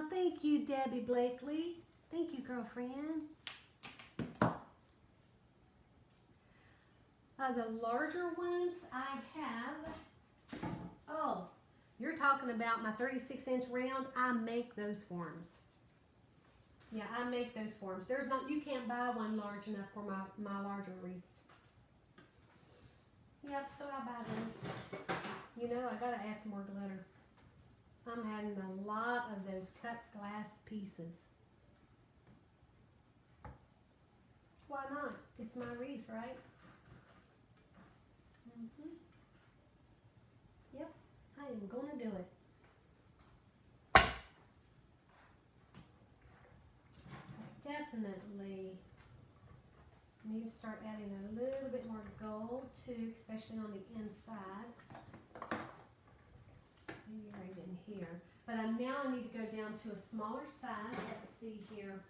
Thank you, Debbie Blakely. Thank you, girlfriend. The larger ones I have, oh, you're talking about my 36-inch round. I make those forms. Yeah, I make those forms. There's not, you can't buy one large enough for my larger wreaths. Yep, so I buy those. You know, I gotta add some more glitter. I'm adding a lot of those cut glass pieces. Why not? It's my wreath, right? Yep, I am gonna do it. Definitely need to start adding a little bit more gold too, especially on the inside. Maybe right in here. But I now need to go down to a smaller size. Let's see here.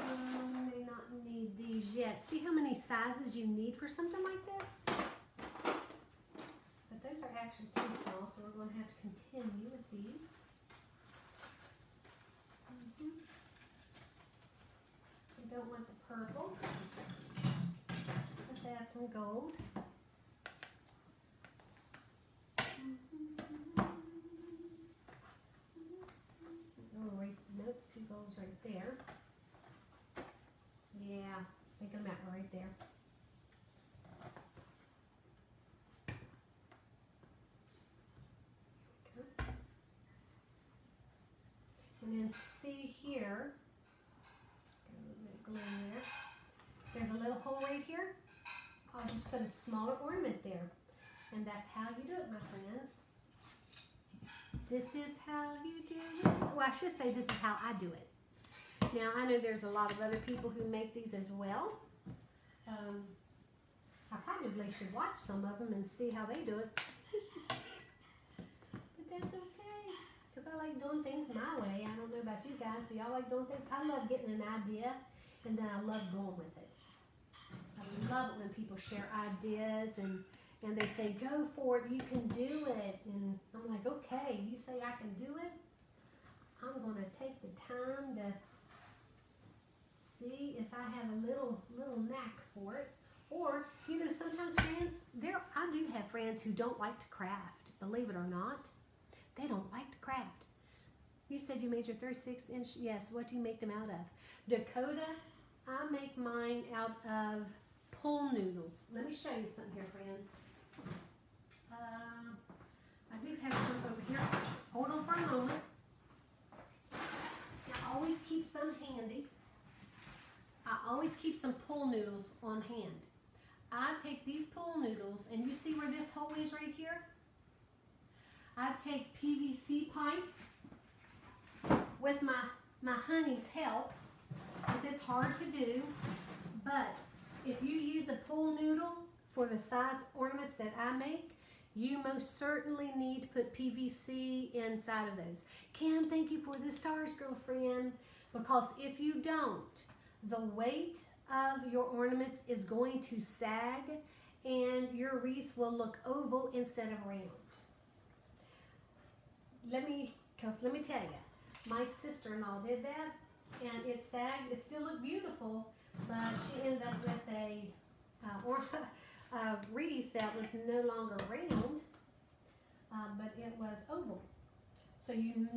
May not need these yet. See how many sizes you need for something like this? But those are actually too small, so we're going to have to continue with these. We don't want the purple. Let's add some gold. Oh, right, nope, 2 golds right there. Yeah, make them out right there. Okay. And then see here, got a little bit of glue in there. There's a little hole right here. I'll just put a smaller ornament there. And that's how you do it, my friends. This is how you do it. Well, I should say this is how I do it. Now, I know there's a lot of other people who make these as well. I probably should watch some of them and see how they do it. But that's okay, because I like doing things my way. I don't know about you guys. Do y'all like doing things? I love getting an idea, and then I love going with it. I love it when people share ideas and they say, go for it, you can do it. And I'm like, okay, you say I can do it? I'm going to take the time to see if I have a little knack for it. Or, you know, sometimes friends, I do have friends who don't like to craft, believe it or not. They don't like to craft. You said you made your 36-inch, yes, what do you make them out of? Dakota, I make mine out of pool noodles. Let me show you something here, friends. I do have some over here. Hold on for a moment. I always keep some handy. I always keep some pool noodles on hand. I take these pool noodles, and you see where this hole is right here? I take PVC pipe with my honey's help, because it's hard to do, but if you use a pool noodle for the size ornaments that I make, you most certainly need to put PVC inside of those. Kim, thank you for the stars, girlfriend, because if you don't, the weight of your ornaments is going to sag and your wreath will look oval instead of round. Let me tell you, my sister-in-law did that and it sagged. It still looked beautiful, but she ended up with a wreath that was no longer round, but it was oval. So you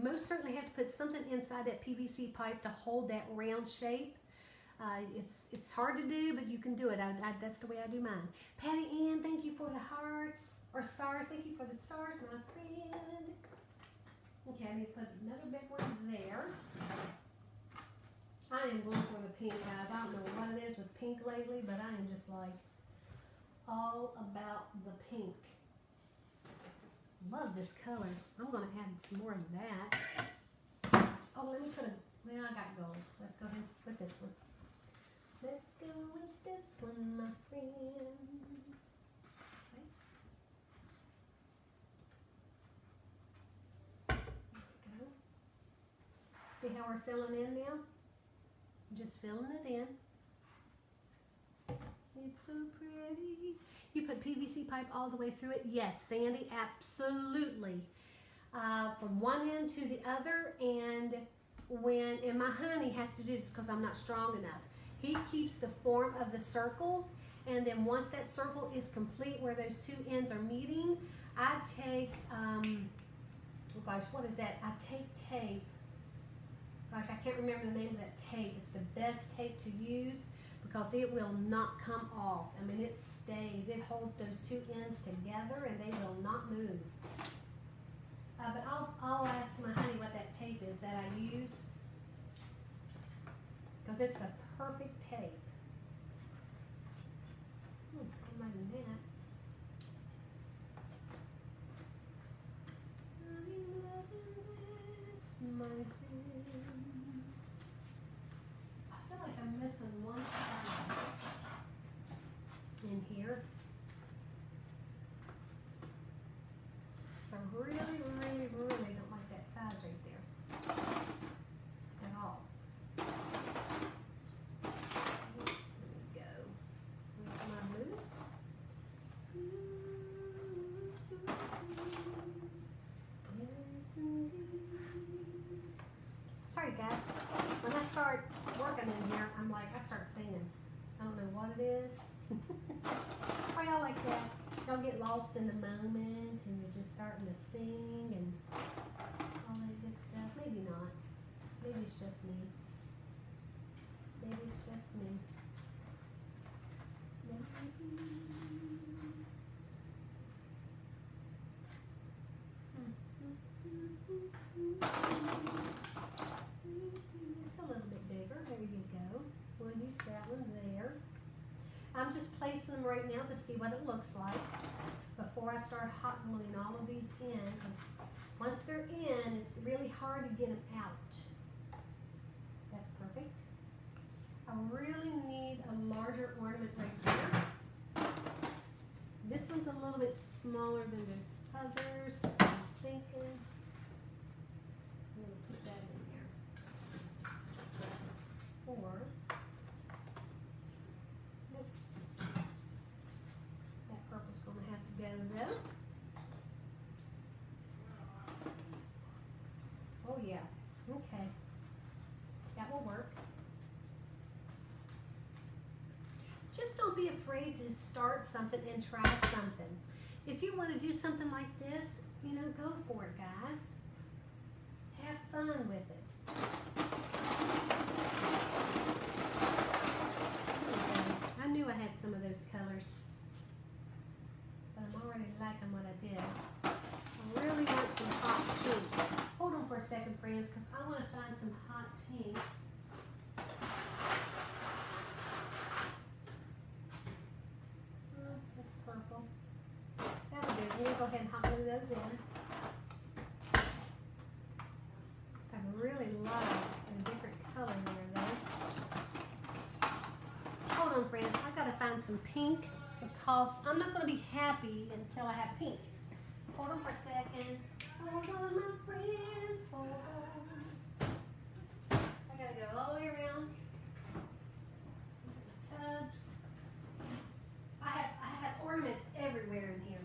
most certainly have to put something inside that PVC pipe to hold that round shape. It's hard to do, but you can do it. That's the way I do mine. Patty Ann, thank you for the hearts, or stars. Thank you for the stars, my friend. Okay, I need to put another big one there. I am going for the pink, guys. I don't know what it is with pink lately, but I am just like all about the pink. Love this color. I'm going to add some more of that. Oh, let me put well, I got gold. Let's go ahead with this one. Let's go with this one, my friends. Okay. There we go. See how we're filling in now? Just filling it in. You It's so pretty. You put PVC pipe all the way through it? Yes, Sandy, absolutely. From one end to the other, and my honey has to do this because I'm not strong enough. He keeps the form of the circle, and then once that circle is complete where those two ends are meeting, I take, oh gosh, what is that? I take tape. Gosh, I can't remember the name of that tape. It's the best tape to use because it will not come off. I mean, it stays. It holds those two ends together and they will not move. But I'll ask my honey what that tape is that I use because it's the perfect tape. I'm liking that. I'm loving this, my friends. I feel like I'm missing one side in here. I really, really, really don't like that size right there at all. There we go. Come on, loose. Sorry guys, when I start working in here, I'm like, I start singing. I don't know what it is. Are y'all like that? Y'all get lost in the moment and you're just starting to sing and all that good stuff. Maybe not. Maybe it's just me. Maybe it's just me. It's a little bit bigger. There you go. We'll use that one there. I'm just placing them right now to see what it looks like before I start hot gluing all of these in, because once they're in, it's really hard to get them out. That's perfect. I really need a larger ornament right here. This one's a little bit smaller than those others, so I'm thinking I'm going to put that in there. Or purple's going to have to go though. Oh yeah, okay. That will work. Just don't be afraid to start something and try something. If you want to do something like this, you know, go for it, guys. Have fun with it. I knew I had some of those colors. I'm already liking what I did. I really want some hot pink. Hold on for a second, friends, because I want to find some hot pink. That's purple. That'll do. We'll go ahead and hot glue those in. I really love a different color there, though. Hold on, friends. I gotta find some pink, because I'm not going to be happy until I have pink. Hold on for a second. Hold on, my friends. Hold on. I got to go all the way around. Tubs. I have ornaments everywhere in here.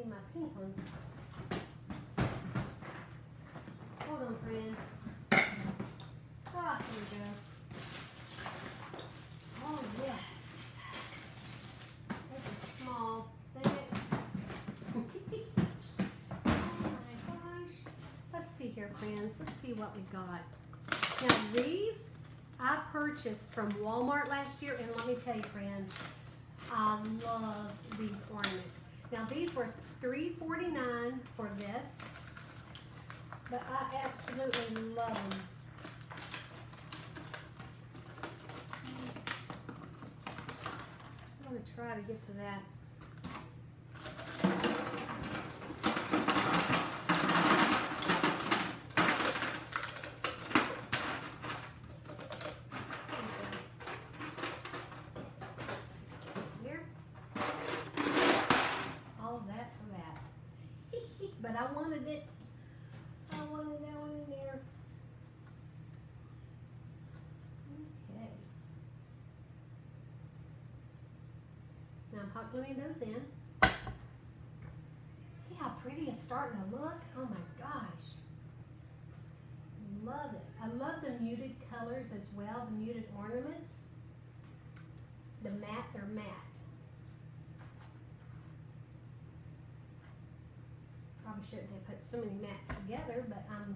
My pink ones. Hold on, friends. Ah, here we go. Oh, yes. This is small. Thick. Oh my gosh. Let's see here, friends. Let's see what we got. Now, these I purchased from Walmart last year, and let me tell you, friends, I love these ornaments. Now, these were $3.49 for this, but I absolutely love them. I'm going to try to get to that. I wanted it. I wanted that one in there. Okay. Now I'm hot gluing those in. See how pretty it's starting to look? Oh my gosh. Love it. I love the muted colors as well, the muted ornaments. The matte, they're matte. Probably shouldn't have put so many mattes together, but I'm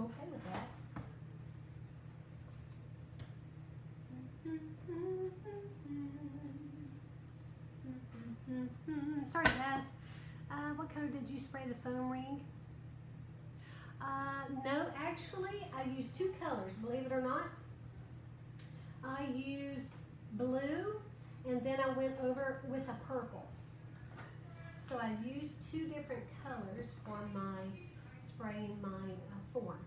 okay with that. Sorry guys. What color did you spray the foam ring? No, actually I used two colors, believe it or not. I used blue and then I went over with a purple. So I used two different colors for my spraying my form.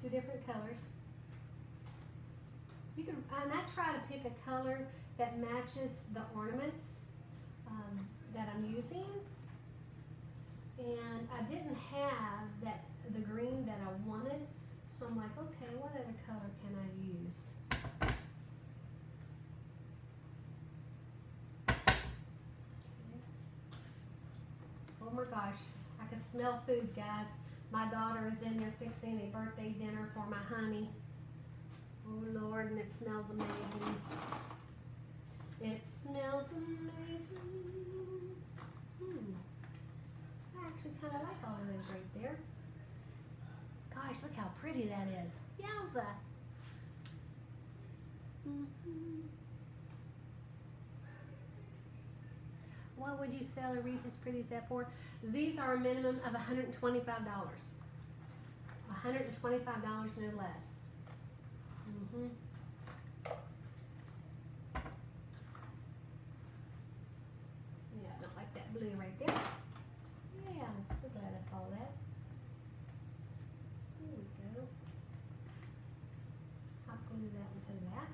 Two different colors. You can, and I try to pick a color that matches the ornaments that I'm using. And I didn't have the green that I wanted, so I'm like, okay, what other color can I use? Oh my gosh, I can smell food, guys. My daughter is in there fixing a birthday dinner for my honey. Oh Lord, and it smells amazing. It smells amazing. I actually kind of like all of those right there. Gosh, look how pretty that is. Yowza. What would you sell a wreath as pretty as that for? These are a minimum of $125. $125, no less. Yeah, I don't like that blue right there. Yeah, I'm so glad I saw that. There we go. Hot glue that one to that.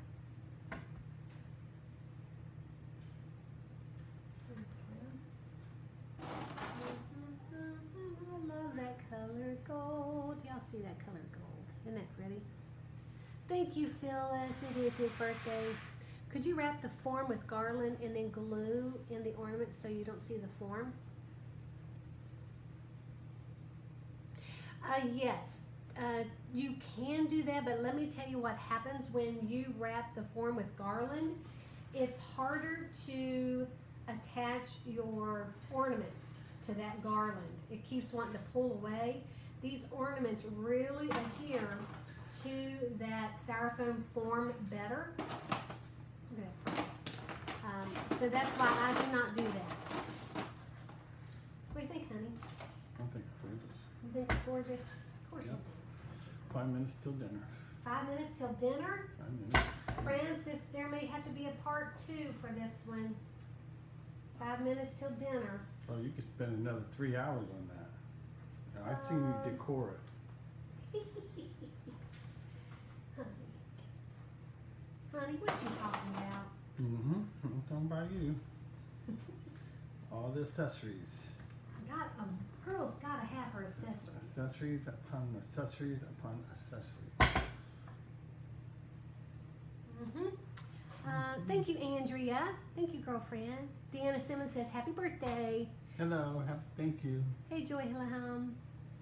I love that color gold. Y'all see that color gold? Isn't that pretty? Thank you, Phyllis. It is his birthday. Could you wrap the form with garland and then glue in the ornament so you don't see the form? Yes, you can do that, but let me tell you what happens when you wrap the form with garland. It's harder to attach your ornaments to that garland. It keeps wanting to pull away. These ornaments really adhere to that styrofoam form better. Okay. So that's why I do not do that. What do you think, honey? I think it's gorgeous. You think it's gorgeous? Of course you think. 5 minutes till dinner. 5 minutes till dinner? 5 minutes. Friends, there may have to be a part 2 for this one. 5 minutes till dinner. Oh, you could spend another 3 hours on that. Now, I've seen you decor it. Honey, what you talking about? I'm talking about you. All the accessories. Girl's gotta have her accessories. Accessories upon accessories upon accessories. Thank you, Andrea. Thank you, girlfriend. Deanna Simmons says, happy birthday. Hello, thank you. Hey, Joy Hillaham.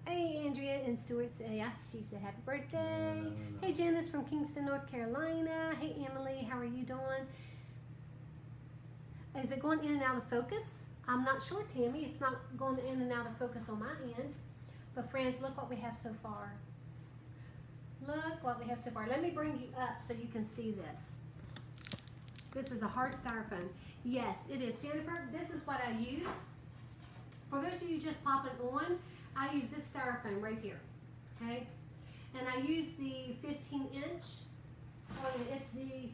Hey, Andrea and Stuart. Yeah, she said happy birthday. No. Hey, Janice from Kingston, North Carolina. Hey, Emily, how are you doing? Is it going in and out of focus? I'm not sure, Tammy. It's not going in and out of focus on my end. But friends, look what we have so far. Look what we have so far. Let me bring you up so you can see this. This is a hard styrofoam. Yes, it is. Jennifer, this is what I use. For those of you just popping on, I use this styrofoam right here, okay? And I use the 15-inch, it's the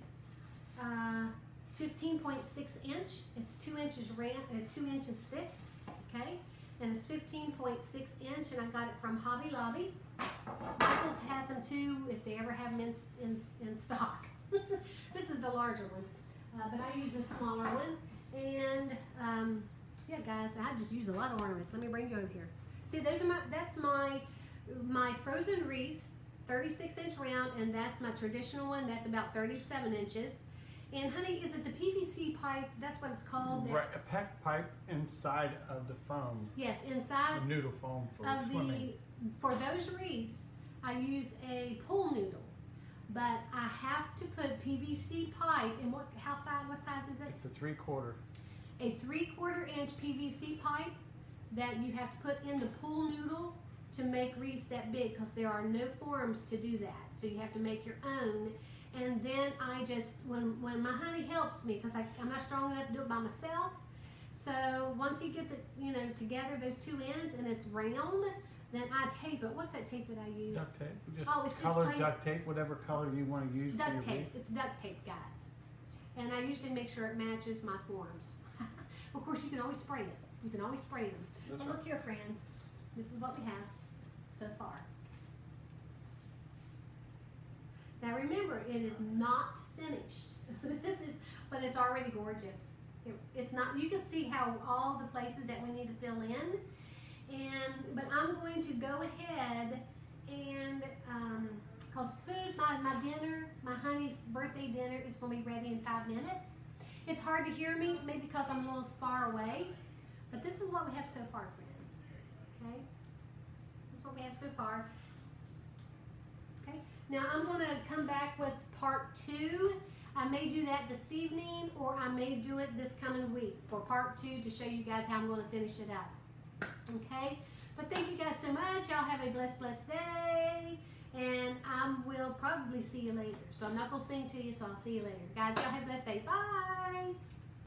15.6 inch. It's 2 inches 2 inches thick, okay? And it's 15.6 inch, and I got it from Hobby Lobby. Michaels has them too, if they ever have them in stock. This is the larger one, but I use the smaller one. And Yeah, guys, I just used a lot of ornaments. Let me bring you over here. See, that's my frozen wreath, 36-inch round, and that's my traditional one. That's about 37 inches. And honey, is it the PVC pipe? That's what it's called. Right, a packed pipe inside of the foam. Yes, inside The noodle foam for of swimming. for those wreaths, I use a pool noodle, but I have to put PVC pipe. And what size is it? It's a 3/4. A 3/4 inch PVC pipe that you have to put in the pool noodle to make wreaths that big, because there are no forms to do that. So you have to make your own. And then I just, when my honey helps me, because I'm not strong enough to do it by myself. So once he gets it, together, those two ends, and it's round, then I tape it. What's that tape that I use? Duct tape. Just Oh, it's just colored plain duct tape, whatever color you want to use for your duct tape. wreath. It's duct tape, guys. And I usually make sure it matches my forms. Of course, you can always spray it. You can always spray them. That's And right. look here, friends. This is what we have so far. Now remember, it is not finished. But it's already gorgeous. It's not. You can see how all the places that we need to fill in. But I'm going to go ahead and cause food, my dinner, my honey's birthday dinner is going to be ready in 5 minutes. It's hard to hear me, maybe because I'm a little far away. But this is what we have so far, friends. Okay? This is what we have so far. Okay? Now I'm going to come back with part 2. I may do that this evening, or I may do it this coming week for part 2 to show you guys how I'm going to finish it up. Okay? But thank you guys so much. Y'all have a blessed, blessed day. And I will probably see you later. So I'm not going to sing to you, so I'll see you later. Guys, y'all have a blessed day. Bye.